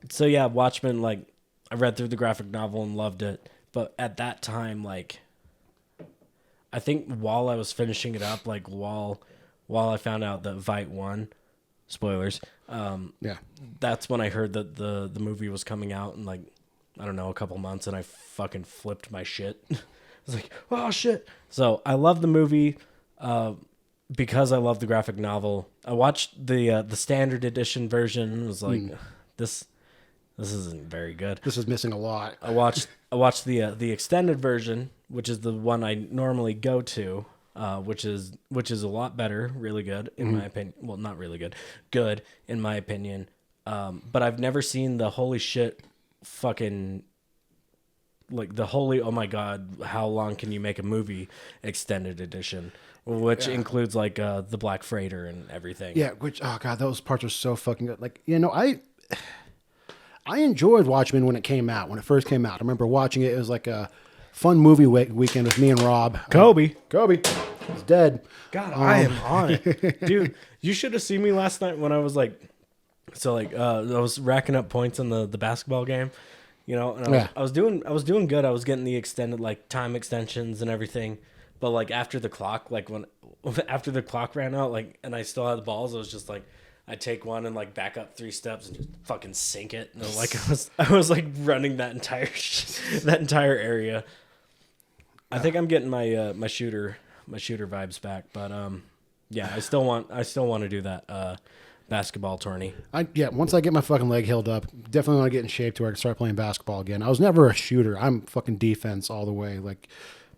So yeah, Watchmen, like, I read through the graphic novel and loved it. But at that time, like, I think while I was finishing it up, like, while I found out that Vite won, spoilers, that's when I heard that the movie was coming out in, like, I don't know, a couple months, and I fucking flipped my shit. I was like, oh, shit. So I love the movie because I love the graphic novel. I watched the standard edition version and was like, this isn't very good. This is missing a lot. I watched the extended version, which is the one I normally go to, which is a lot better, really good in my opinion. Well, not really good in my opinion. But I've never seen the holy shit fucking, like, the holy, oh my God, how long can you make a movie extended edition, which includes like the Black Freighter and everything. Yeah, which, oh God, those parts are so fucking good. Like, I enjoyed Watchmen when it first came out. I remember watching it. It was like a fun movie weekend with me and Rob. Kobe. He's dead. God, I am on it. Dude, you should have seen me last night when I was like, I was racking up points in the basketball game. You know, and I was doing good. I was getting the extended, like, time extensions and everything. But like after the clock ran out, like, and I still had the balls, I was just like, I'd take one and like back up 3 steps and just fucking sink it. And like I was like running that entire area. I think I'm getting my shooter vibes back, but I still want to do that basketball tourney. Once I get my fucking leg healed up, definitely want to get in shape to where I can start playing basketball again. I was never a shooter. I'm fucking defense all the way. Like,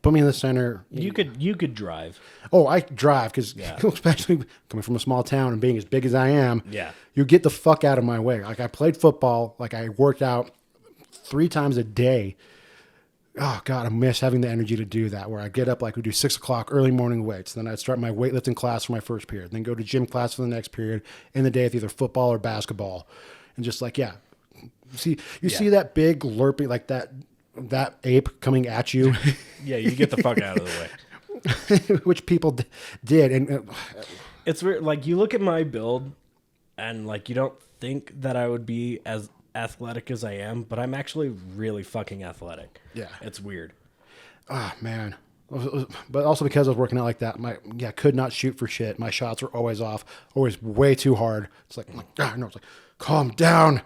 put me in the center. You could drive. Oh, I drive because especially coming from a small town and being as big as I am. Yeah, you get the fuck out of my way. Like, I played football. Like, I worked out 3 times a day. oh God, I miss having the energy to do that. Where I get up, like we do 6 o'clock early morning weights. Then I'd start my weightlifting class for my first period. Then go to gym class for the next period. In the day with either football or basketball, and just like see that big lurping like that ape coming at you. Yeah, you get the fuck out of the way. Which people did, and It's weird. Like you look at my build, and like you don't think that I would be as athletic as I am, but I'm actually really fucking athletic. Yeah. It's weird. oh man. But also because I was working out like that, I could not shoot for shit. My shots were always off, always way too hard. It's like, no, it's like, calm down.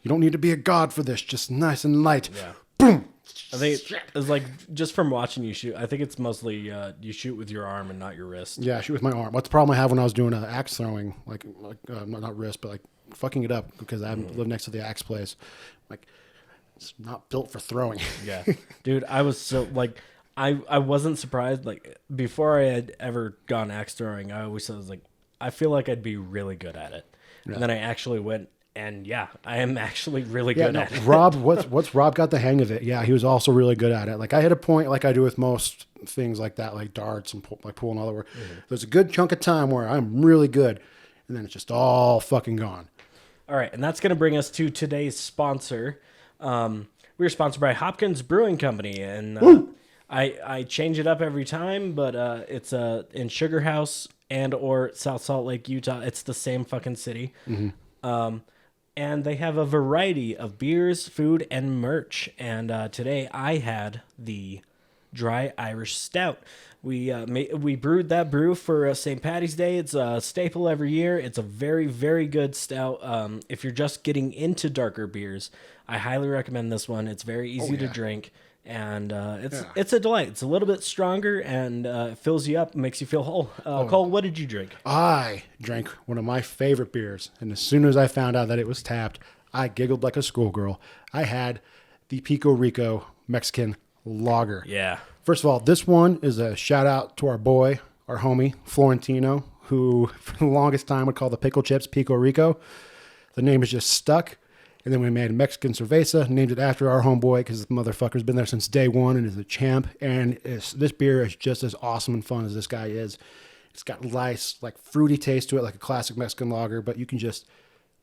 You don't need to be a god for this. Just nice and light. Yeah. Boom. I think it's like just from watching you shoot. I think it's mostly you shoot with your arm and not your wrist. Yeah, shoot with my arm. What's the problem I have when I was doing axe throwing? Like not wrist, but like fucking it up because I haven't lived next to the axe place. Like it's not built for throwing. Yeah, dude, I was so like I wasn't surprised. Like before I had ever gone axe throwing, I always was like I feel like I'd be really good at it, and then I actually went. And yeah, I am actually really good at it. Rob, what's Rob got the hang of it? Yeah, he was also really good at it. Like I hit a point, like I do with most things like that, like darts and like pool and all that. Where there's a good chunk of time where I'm really good, and then it's just all fucking gone. All right, and that's going to bring us to today's sponsor. We're sponsored by Hopkins Brewing Company, and I change it up every time, but it's in Sugar House and or South Salt Lake, Utah. It's the same fucking city. And they have a variety of beers, food, and merch. And today I had the Dry Irish Stout. We brewed that brew for St. Paddy's Day. It's a staple every year. It's a very, very good stout. If you're just getting into darker beers, I highly recommend this one. It's very easy to drink. And it's a delight. It's a little bit stronger and it fills you up, makes you feel whole. Cole, what did you drink? I drank one of my favorite beers, and as soon as I found out that it was tapped, I giggled like a schoolgirl. I had the Pico Rico Mexican Lager. Yeah. First of all, this one is a shout out to our boy, our homie, Florentino, who for the longest time would call the pickle chips Pico Rico. The name is just stuck. And then we made a Mexican cerveza, named it after our homeboy because the motherfucker's been there since day one and is a champ. And this beer is just as awesome and fun as this guy is. It's got nice, like fruity taste to it, like a classic Mexican lager, but you can just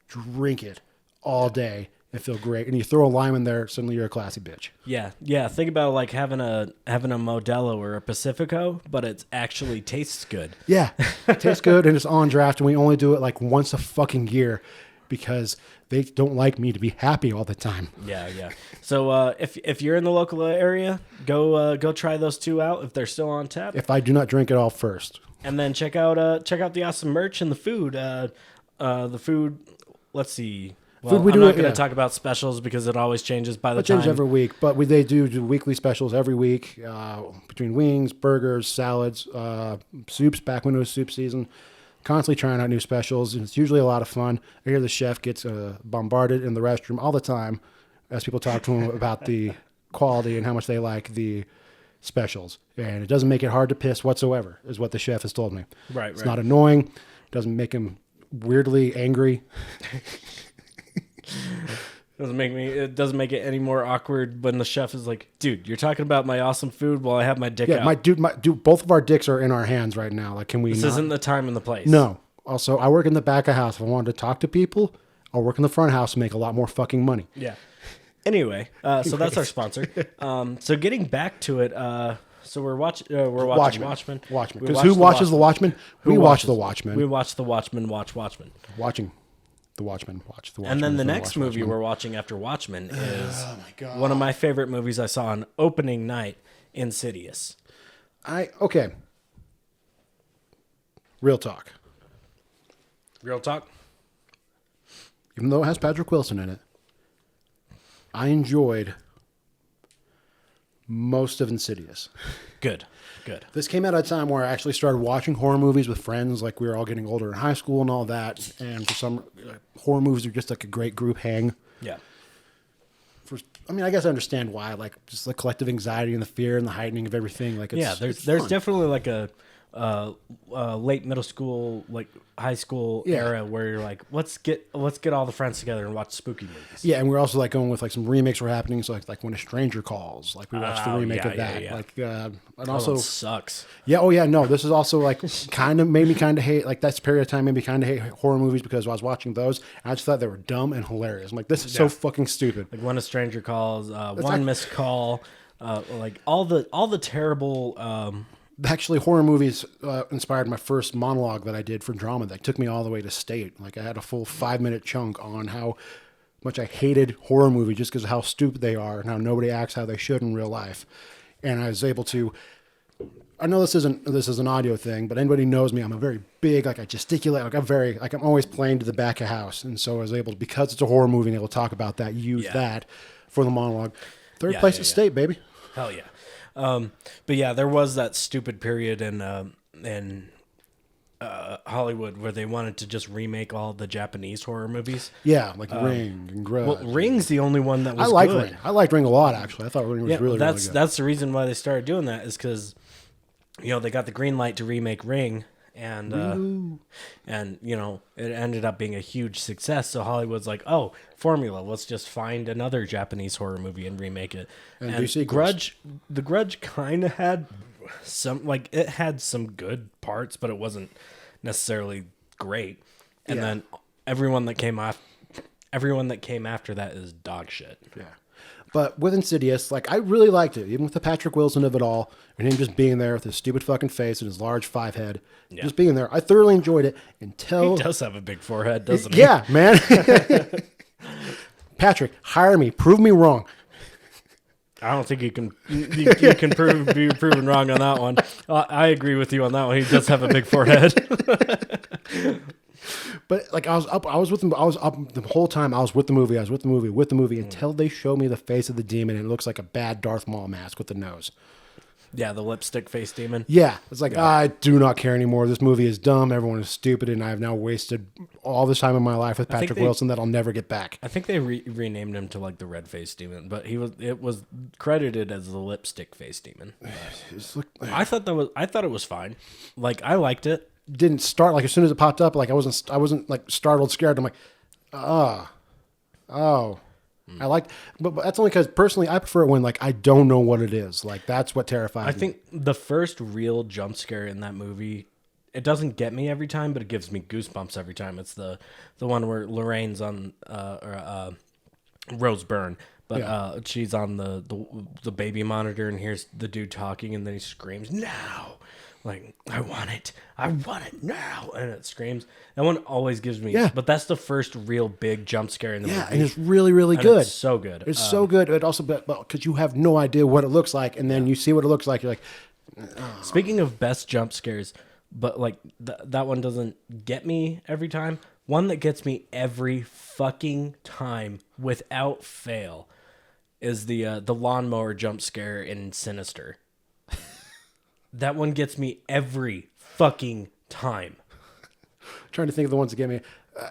drink it all day and feel great. And you throw a lime in there, suddenly you're a classy bitch. Yeah. Think about it like having a Modelo or a Pacifico, but it actually tastes good. Yeah, it tastes good and it's on draft, and we only do it like once a fucking year because they don't like me to be happy all the time. Yeah. So if you're in the local area, go try those two out if they're still on tap. If I do not drink it all first. And then check out the awesome merch and the food. The food. Let's see. Well, I'm not going to talk about specials because it always changes by the time. It changes every week, but they do weekly specials every week between wings, burgers, salads, soups. Back when it was soup season. Constantly trying out new specials, and it's usually a lot of fun. I hear the chef gets bombarded in the restroom all the time as people talk to him about the quality and how much they like the specials. And it doesn't make it hard to piss whatsoever, is what the chef has told me. Right. It's not annoying. It doesn't make him weirdly angry. It doesn't make it any more awkward when the chef is like, dude, you're talking about my awesome food while I have my dick out. My dude, both of our dicks are in our hands right now. Like, can we This isn't the time and the place. No. Also, I work in the back of house. If I wanted to talk to people, I'll work in the front house and make a lot more fucking money. Yeah. Anyway, so that's our sponsor. So getting back to it, so we're watching Watchmen. Because who watches The Watchmen? We watch The Watchmen. We watch The Watchmen, Watchmen. Watching The Watchmen, watch The Watchmen. And then the next movie we're watching after Watchmen is one of my favorite movies I saw on opening night, Insidious. Okay. Real talk. Even though it has Patrick Wilson in it, I enjoyed most of Insidious. Good. This came out at a time where I actually started watching horror movies with friends. Like, we were all getting older in high school and all that. And for some, horror movies are just like a great group hang. Yeah. I guess I understand why. Like, just the collective anxiety and the fear and the heightening of everything. Like, it's there's definitely like a late middle school, like high school Yeah. era where you're like, let's get all the friends together and watch spooky movies. Yeah, and we're also like going with like some remakes were happening. So like When a Stranger Calls, like we watched the remake of that. yeah. Like and That also one sucks. yeah, oh yeah, no, this is also like kind of made me kind of hate like that period of time made me kind of hate horror movies because I was watching those and I just thought they were dumb and hilarious. I'm like, this is so fucking stupid. Like When a Stranger Calls, One like- Missed Call, like all the terrible. Actually, horror movies inspired my first monologue that I did for drama that took me all the way to state. Like I had a full 5-minute chunk on how much I hated horror movies just because of how stupid they are and how nobody acts how they should in real life. And I was able to. I know this is an audio thing, but anybody knows me. I'm a very big, like I gesticulate, like I'm always playing to the back of house. And so I was able to, because it's a horror movie and able to talk about that, use that for the monologue. Third place at state, baby. Hell yeah. But yeah, there was that stupid period in Hollywood where they wanted to just remake all the Japanese horror movies. Yeah, like Ring and Grudge. Well, Ring's the only one that was I liked good. Ring. I liked Ring a lot, actually. I thought Ring was really good. That's the reason why they started doing that is because, they got the green light to remake Ring, and it ended up being a huge success. So Hollywood's like, oh, formula, let's just find another Japanese horror movie and remake it. And And do sequels. Grudge, the Grudge kind of had it had some good parts, but it wasn't necessarily great. And Yeah. then everyone that came after that is dog shit. Yeah. But with Insidious, like I really liked it, even with the Patrick Wilson of it all, and him just being there with his stupid fucking face and his large 5 head, just being there. I thoroughly enjoyed it until He does have a big forehead, doesn't he? yeah, man. Patrick, hire me, prove me wrong. I don't think you can be proven wrong on that one. I agree with you on that one. He does have a big forehead. But like I was with him. I was up the whole time. I was with the movie until they show me the face of the demon, and it looks like a bad Darth Maul mask with the nose. Yeah, the lipstick face demon. Yeah, it's like I do not care anymore. This movie is dumb. Everyone is stupid, and I have now wasted all this time in my life with Patrick Wilson that I'll never get back. I think they renamed him to like the red face demon, but it was credited as the lipstick face demon. I thought it was fine. Like I liked it. Didn't start like as soon as it popped up. Like I wasn't like startled, scared. I'm like, oh. I like, but that's only because personally I prefer it when like I don't know what it is. Like that's what terrifies me. I think the first real jump scare in that movie, it doesn't get me every time, but it gives me goosebumps every time. It's the one where Lorraine's on Rose Byrne, but she's on the baby monitor and hears the dude talking, and then he screams now. Like, I want it now, and it screams. That one always gives me, but that's the first real big jump scare in the movie. and it's really, really And good. It's so good. It's so good. It also, because you have no idea what it looks like, and then you see what it looks like, you're like, Speaking of best jump scares, but like that one doesn't get me every time. One that gets me every fucking time without fail is the lawnmower jump scare in Sinister. That one gets me every fucking time. trying to think of the ones that get me.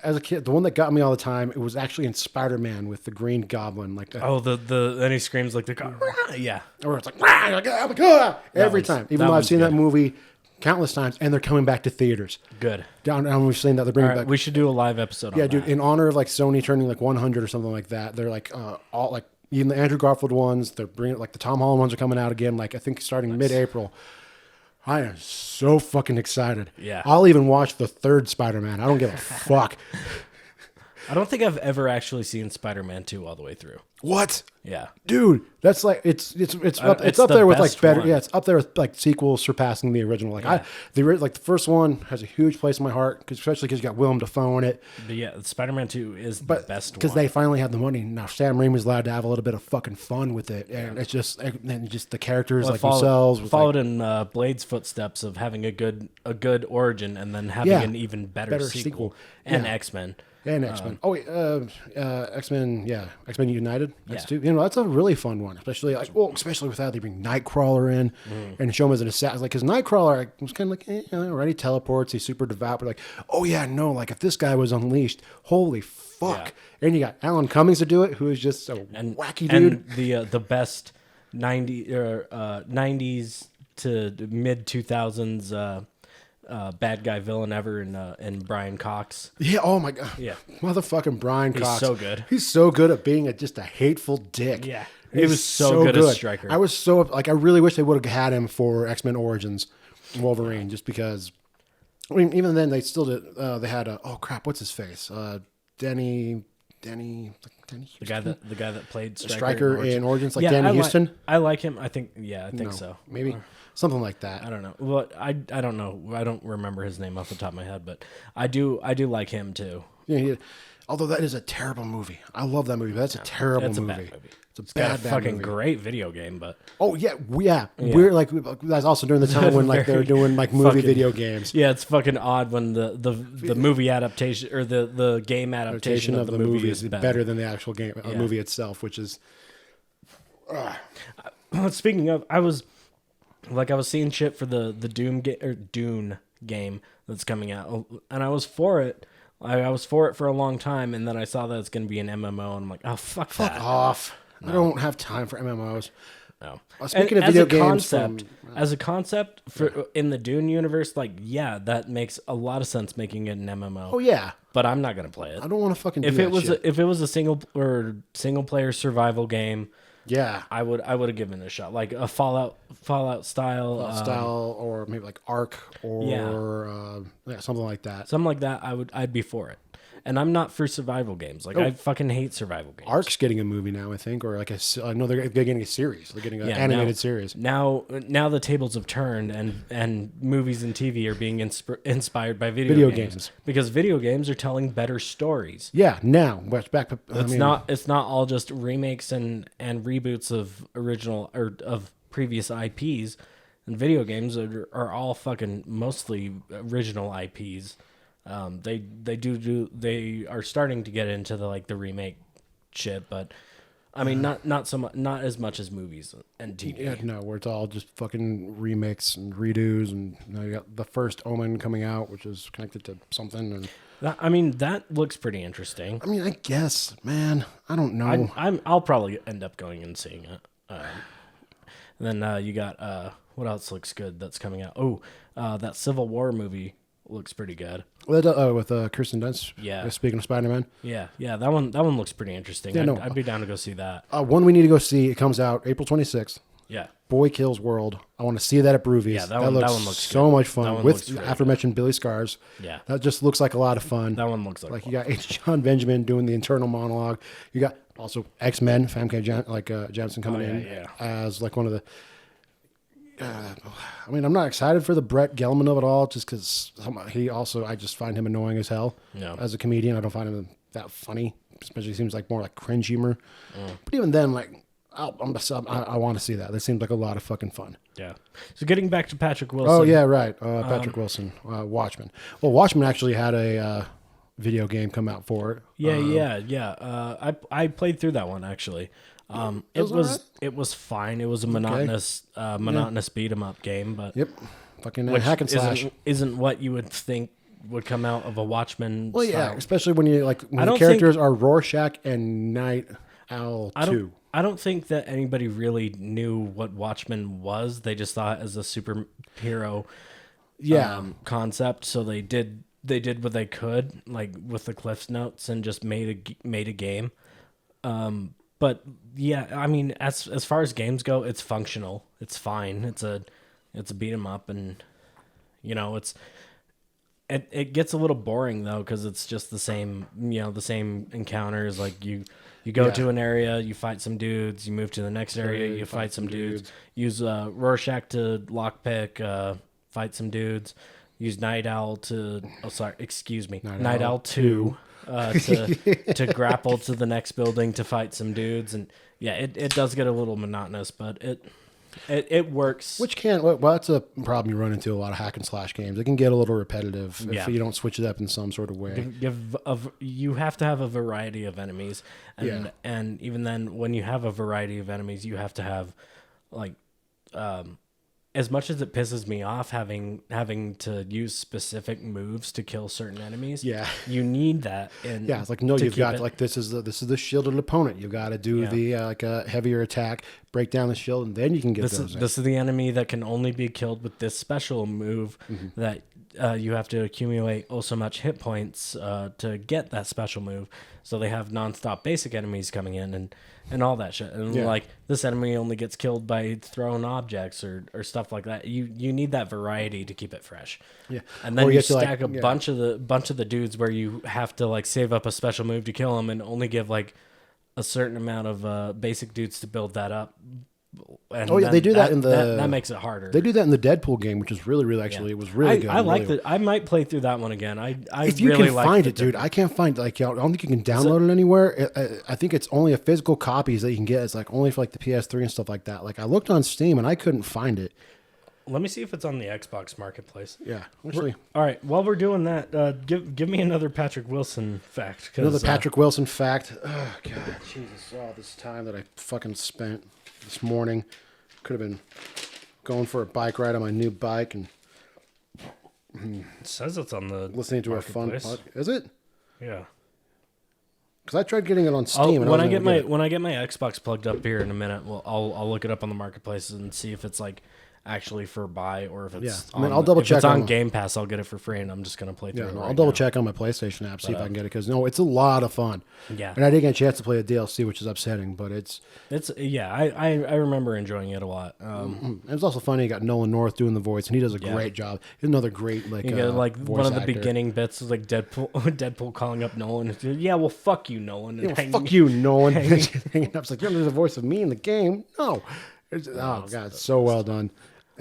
As a kid, the one that got me all the time, it was actually in Spider-Man with the Green Goblin, like the, Oh, then he screams like the yeah. or it's like, "Rah!" Like, "Oh my God!" every one's- time. Even that though I've one's seen that good. movie countless times, and they're coming back to theaters. Good. Down, we've seen that they're All bringing right, back. we should do a live episode. Yeah, on dude. that. In honor of like Sony turning like 100 or something like that, they're like all like even the Andrew Garfield ones. They're bringing like the Tom Holland ones are coming out again. Like I think starting mid-April. I am so fucking excited. Yeah. I'll even watch the third Spider-Man. I don't give a fuck. I don't think I've ever actually seen Spider-Man 2 all the way through. What? Yeah. Dude, that's like it's up it's up the there with like best better. one. Yeah, it's up there with like sequels surpassing the original. Like the first one has a huge place in my heart, especially because you got Willem Dafoe in it. But yeah, Spider-Man 2 is But the best one. because they finally have the money now, Sam Raimi's allowed to have a little bit of fucking fun with it, and it's just the characters Well, like themselves. Was followed like, in Blade's footsteps of having a good origin and then having Yeah. an even better sequel. And Yeah. X-Men. and X-Men. X-Men, X-Men United. That's Yeah. too. That's a really fun one, especially especially with how they bring Nightcrawler in and show him as an assassin. Like, because Nightcrawler was kind of like, already teleports. He's super devout, but like, oh yeah, no, like if this guy was unleashed, holy fuck. Yeah. And you got Alan Cummings to do it, who is just a And wacky dude. And the best 90s to mid 2000s bad guy villain ever in Brian Cox. Yeah. Oh my god. Yeah. Motherfucking Brian Cox. so good. He's so good at being just a hateful dick. Yeah. He He was so good as Stryker. I was so like, I really wish they would have had him for X-Men Origins Wolverine, just because. I mean, even then they still did. They had oh crap, what's his face? Denny. The guy that played Stryker in Origins, like yeah, Danny Houston. I like him. I think so. Maybe something like that. I don't know. Well, I don't know. I don't remember his name off the top of my head, but I do like him too. Yeah, although that is a terrible movie. I love that movie, but that's a terrible It's a movie. bad movie. It's a Got a bad fucking movie. great video game, but Oh yeah. We're like that's also during the time when like they're doing like movie fucking- video games. yeah, it's fucking odd when the movie adaptation or the game adaptation of the movie is better than the actual game movie itself, which is Speaking of, I was seeing shit for the Dune game that's coming out, and I was for it. I was for it for a long time, and then I saw that it's going to be an MMO, and I'm like, oh fuck that. off. I don't have time for MMOs. No. Speaking of as video a games, as a concept for in the Dune universe, like that makes a lot of sense making it an MMO. oh yeah, But I'm not going to play it. I don't want to fucking. If do it that was shit. if it was a single player survival game, yeah, I would have given it a shot, like a Fallout style style or maybe like Ark or something like that. something like that. I'd be for it. And I'm not for survival games. Like I fucking hate survival games. Ark's getting a movie now, I think, or like I know they're getting a series. They're getting an animated series. Now the tables have turned, and movies and TV are being inspired by video games because video games are telling better stories. Yeah, now back. It's not all just remakes and reboots of original or of previous IPs. And video games are all fucking mostly original IPs. They are starting to get into the remake shit, but I mean not so much, not as much as movies and TV. Yeah, no, where it's all just fucking remakes and redos, and you got the first Omen coming out, which is connected to something. And that looks pretty interesting. I mean, I guess, man, I don't know. I'll probably end up going and seeing it. And then you got what else looks good that's coming out? Oh, that Civil War movie looks pretty good. With Kirsten Dunst. Yeah. Speaking of Spider-Man. Yeah, that one looks pretty interesting. Yeah, I'd be down to go see that. One we need to go see. It comes out April 26th. Yeah. Boy Kills World. I want to see that at Broovies. Yeah, that one looks so good. much That fun one with looks really aforementioned Billy Scars. Yeah. That just looks like a lot of fun. That one looks like you got H. John Benjamin doing the internal monologue. You got also X-Men, Famke Janssen coming in as like one of the. I mean, I'm not excited for the Brett Gelman of it all, just because I just find him annoying as hell. No. As a comedian, I don't find him that funny. Especially seems like more like cringe humor. But even then, like, I want to see that. That seems like a lot of fucking fun. Yeah. So getting back to Patrick Wilson. Oh yeah, right. Patrick Wilson, Watchmen. Well, Watchmen actually had a video game come out for it. Yeah. I played through that one actually. It was fine. It was a monotonous beat 'em up game, but Yep, fucking which hack and slash. isn't what you would think would come out of a Watchmen. Well, yeah, style. especially when the characters are Rorschach and Night Owl 2. I don't think that anybody really knew what Watchmen was. They just saw it as a superhero concept, so they did what they could, like with the Cliff's Notes, and just made a game. But yeah, I mean, as far as games go, it's functional. It's fine. It's a beat 'em up, and it gets a little boring though, because it's just the same encounters. Like you go to an area, you fight some dudes, you move to the next area, you fight some dudes. Use Rorschach to lockpick, fight some dudes. Use Night Owl to Night Owl 2 to grapple to the next building to fight some dudes. And yeah, it does get a little monotonous, but it works. That's a problem you run into a lot of hack and slash games. It can get a little repetitive if you don't switch it up in some sort of way. You have to have a variety of enemies, and even then, when you have a variety of enemies, you have to have like as much as it pisses me off having to use specific moves to kill certain enemies, Yeah. you need that. Yeah, it's like, no, you've got like this is the shielded opponent. You've got to do the like a heavier attack, break down the shield, and then you can get those. This is the enemy that can only be killed with this special move that you have to accumulate so much hit points to get that special move. So they have nonstop basic enemies coming in and all that shit. And like this enemy only gets killed by thrown objects or stuff like that. You need that variety to keep it fresh. Yeah. And then you stack like, a bunch of the dudes where you have to like save up a special move to kill them and only give like a certain amount of basic dudes to build that up. And they do that in the that makes it harder. They do that in the Deadpool game, which is really actually it was really good. I like that. I might play through that one again. I if you really can like find it, dude. I can't find I don't think you can download it anywhere. I think it's only a physical copies that you can get. It's like only for like the PS3 and stuff like that. Like I looked on Steam and I couldn't find it. Let me see if it's on the Xbox Marketplace. Yeah, actually. All right. While we're doing that, give me another Patrick Wilson fact. Another Patrick Wilson fact. Oh God, Jesus! All this time that I fucking spent this morning. Could have been going for a bike ride on my new bike and it says it's on the listening to a fun podcast. Is it? Yeah. Because I tried getting it on Steam. When I get my Xbox plugged up here in a minute, I'll look it up on the marketplace and see if it's like actually for buy or if it's I'll double check. If it's on Game Pass, I'll get it for free, and I'm just gonna play through it. I'll double check on my PlayStation app, see if I can get it, because it's a lot of fun. Yeah, and I didn't get a chance to play the DLC, which is upsetting, but it's I remember enjoying it a lot. It's also funny. You got Nolan North doing the voice, and he does a great job. He's another great you get like one of the beginning bits is like Deadpool calling up Nolan. Yeah, well, fuck you, Nolan. Fuck you, Nolan. Hanging up, it's like, you're the voice of me in the game. No, God, it's so well done.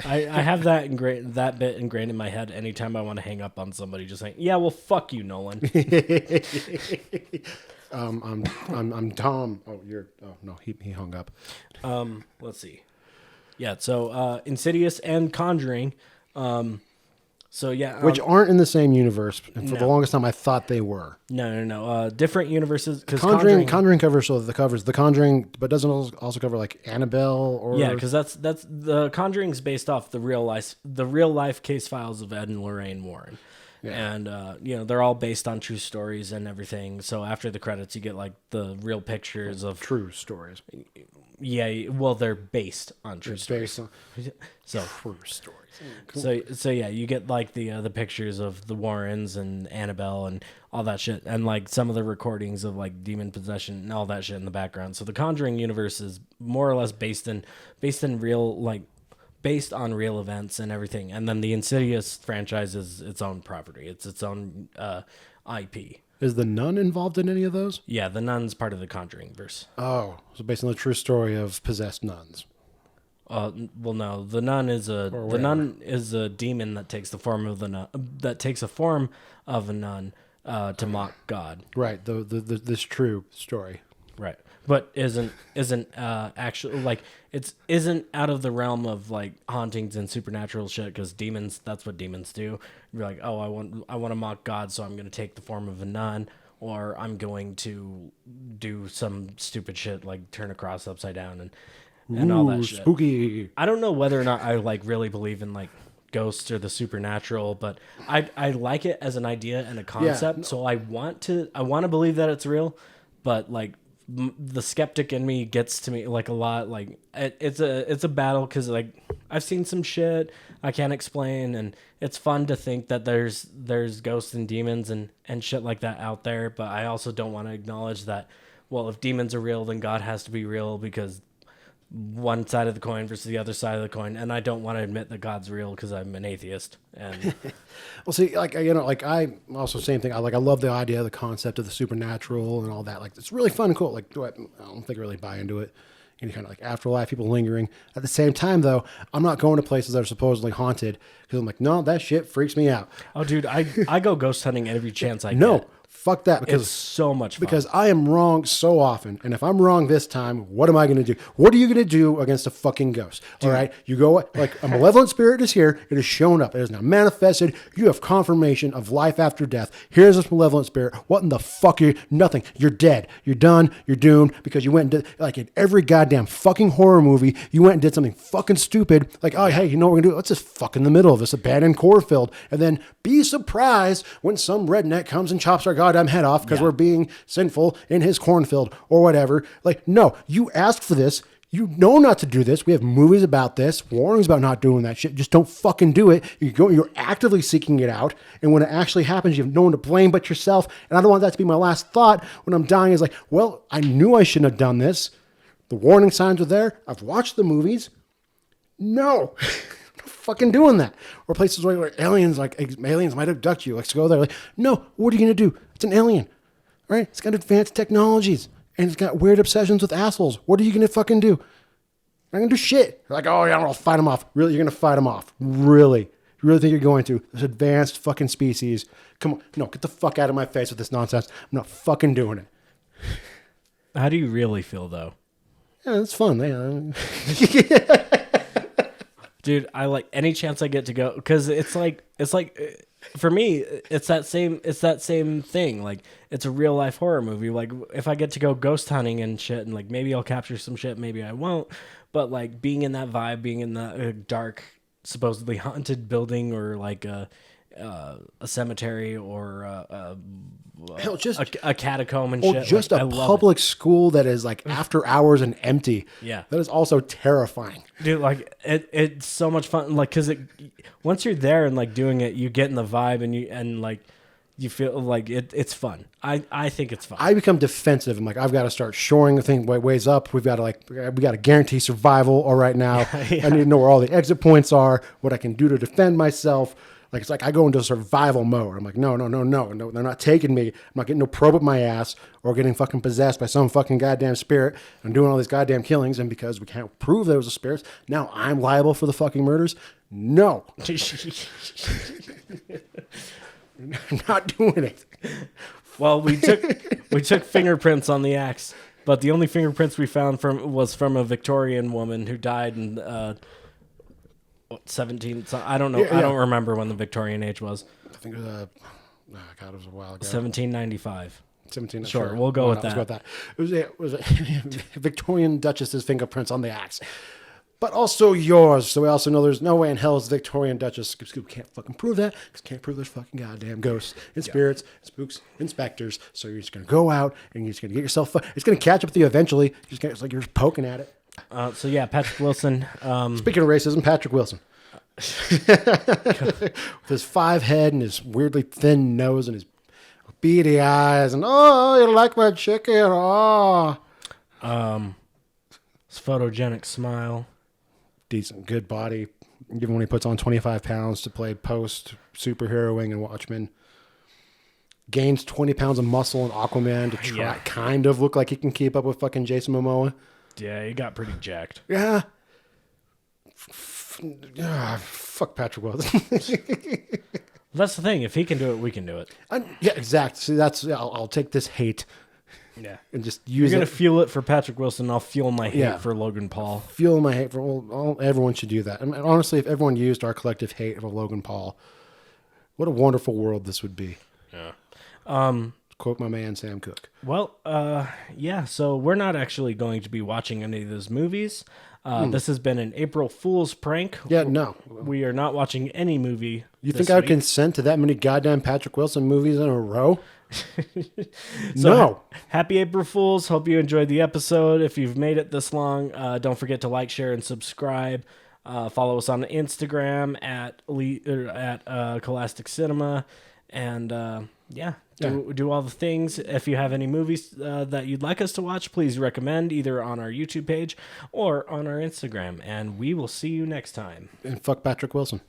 I have that bit ingrained in my head anytime I want to hang up on somebody, just saying, yeah, well, fuck you, Nolan. I'm Tom. He hung up. Let's see. Yeah, so Insidious and Conjuring. Which aren't in the same universe. And for the longest time, I thought they were. No. Different universes. Conjuring covers the Conjuring, but doesn't also cover like Annabelle or because that's the Conjuring's based off the real life case files of Ed and Lorraine Warren. Yeah. And they're all based on true stories and everything. So after the credits, you get like the real pictures of true stories. Yeah, well, they're based on true stories. True stories. Cool. So yeah, you get like the pictures of the Warrens and Annabelle and all that shit, and like some of the recordings of like demon possession and all that shit in the background. So the Conjuring universe is more or less based on real events and everything. And then the Insidious franchise is its own property. It's its own IP. Is the Nun involved in any of those? Yeah, the Nun's part of the Conjuring verse. Oh, so based on the true story of possessed nuns. Well, no. The Nun is a demon that takes the form of a nun to mock God. Right. This true story. Right. But isn't actually like isn't out of the realm of like hauntings and supernatural shit, because demons, that's what demons do. You're like, oh, I want to mock God, so I'm going to take the form of a nun, or I'm going to do some stupid shit like turn a cross upside down and all that shit. Spooky. I don't know whether or not I like really believe in like ghosts or the supernatural, but I like it as an idea and a concept. Yeah. So I want to believe that it's real, but like the skeptic in me gets to me like a lot. Like it's a battle, because like I've seen some shit I can't explain, and it's fun to think that there's ghosts and demons and shit like that out there. But I also don't want to acknowledge that, well, if demons are real, then God has to be real, because one side of the coin versus the other side of the coin, and I don't want to admit that God's real because I'm an atheist. And well, see, I also same thing. I love the idea, the concept of the supernatural and all that. Like, it's really fun and cool. Like, I don't think I really buy into it. Any kind of like afterlife, people lingering. At the same time, though, I'm not going to places that are supposedly haunted, because I'm like, no, that shit freaks me out. Oh, dude, I go ghost hunting every chance I get. Fuck that, because It's so much fun. because I am wrong so often. And if I'm wrong this time, what am I going to do? What are you going to do against a fucking ghost? All right. You go like a malevolent spirit is here. It has shown up. It is now manifested. You have confirmation of life after death. Here's this malevolent spirit. What in the fuck are you? Nothing. You're dead. You're done. You're doomed because you went and did, like in every goddamn fucking horror movie, you went and did something fucking stupid. Like, oh, hey, you know what we're going to do? Let's just fuck in the middle of this abandoned cornfield and then be surprised when some redneck comes and chops our goddamn head off because we're being sinful in his cornfield or whatever. Like, no, you asked for this. You know not to do this. We have movies about this, warnings about not doing that shit. Just don't fucking do it. You're actively seeking it out. And when it actually happens, you have no one to blame but yourself. And I don't want that to be my last thought when I'm dying is like, well, I knew I shouldn't have done this. The warning signs are there. I've watched the movies. No. Fucking doing that. Or places where aliens might abduct you. Let's go there. Like, no, what are you going to do? It's an alien, right? It's got advanced technologies and it's got weird obsessions with assholes. What are you going to fucking do? Not going to do shit. You're like, oh yeah, I'll fight them off. Really? You're going to fight them off? Really? You really think you're going to? This advanced fucking species. Come on. No, get the fuck out of my face with this nonsense. I'm not fucking doing it. How do you really feel though? Yeah, it's fun. Yeah. Dude, I like any chance I get to go because it's like for me it's that same thing. Like it's a real life horror movie. Like if I get to go ghost hunting and shit, and like maybe I'll capture some shit, maybe I won't. But like being in that vibe, being in the dark, supposedly haunted building, or like a cemetery or Hell, just a catacomb and or shit. just like, a public school that is like after hours and empty. Yeah, that is also terrifying. Dude, like it's so much fun. Like, cause once you're there and like doing it, you get in the vibe and like you feel like it's fun. I think it's fun. I become defensive. I'm like, I've got to start shoring the thing ways up. We got to guarantee survival. All right now, Yeah. I need to know where all the exit points are, what I can do to defend myself. Like, it's like I go into survival mode. I'm like, no, they're not taking me. I'm not getting no probe up my ass or getting fucking possessed by some fucking goddamn spirit. I'm doing all these goddamn killings, and because we can't prove there was a spirit, now I'm liable for the fucking murders? No. I'm not doing it. Well, we took fingerprints on the axe, but the only fingerprints we found was from a Victorian woman who died in 17. I don't know. Yeah. I don't remember when the Victorian age was. I think it was it was a while ago. 1795. 17. Sure, we'll go with that. Let's go with that. It was Victorian Duchess's fingerprints on the axe. But also yours. So we also know there's no way in hell is Victorian Duchess. Scoop can't fucking prove that. Because can't prove there's fucking goddamn ghosts and spirits, spooks, and specters. So you're just going to go out and you're just going to get yourself... It's going to catch up with you eventually. It's like you're just poking at it. So yeah, Patrick Wilson. Speaking of racism, Patrick Wilson. With his 5 head and his weirdly thin nose and his beady eyes and, oh, you like my chicken, oh. His photogenic smile. Decent, good body. Even when he puts on 25 pounds to play post superheroing and Watchmen. Gains 20 pounds of muscle in Aquaman to try kind of look like he can keep up with fucking Jason Momoa. Yeah, he got pretty jacked. Yeah. Fuck Patrick Wilson. That's the thing. If he can do it, we can do it. Yeah, exactly. See, that's I'll take this hate. Yeah, and just You're use gonna it. Fuel it for Patrick Wilson. I'll fuel my hate for Logan Paul. Fuel my hate for everyone should do that. And honestly, if everyone used our collective hate of Logan Paul, what a wonderful world this would be. Yeah. Quote my man Sam Cooke. Well, yeah. So we're not actually going to be watching any of those movies. This has been an April Fool's prank. Yeah, no. We are not watching any movie. You think I would consent to that many goddamn Patrick Wilson movies in a row? No. Happy April Fools. Hope you enjoyed the episode. If you've made it this long, don't forget to like, share, and subscribe. Follow us on Instagram at Cole-astic Cinema. And do all the things. If you have any movies that you'd like us to watch, please recommend either on our YouTube page or on our Instagram. And we will see you next time. And fuck Patrick Wilson.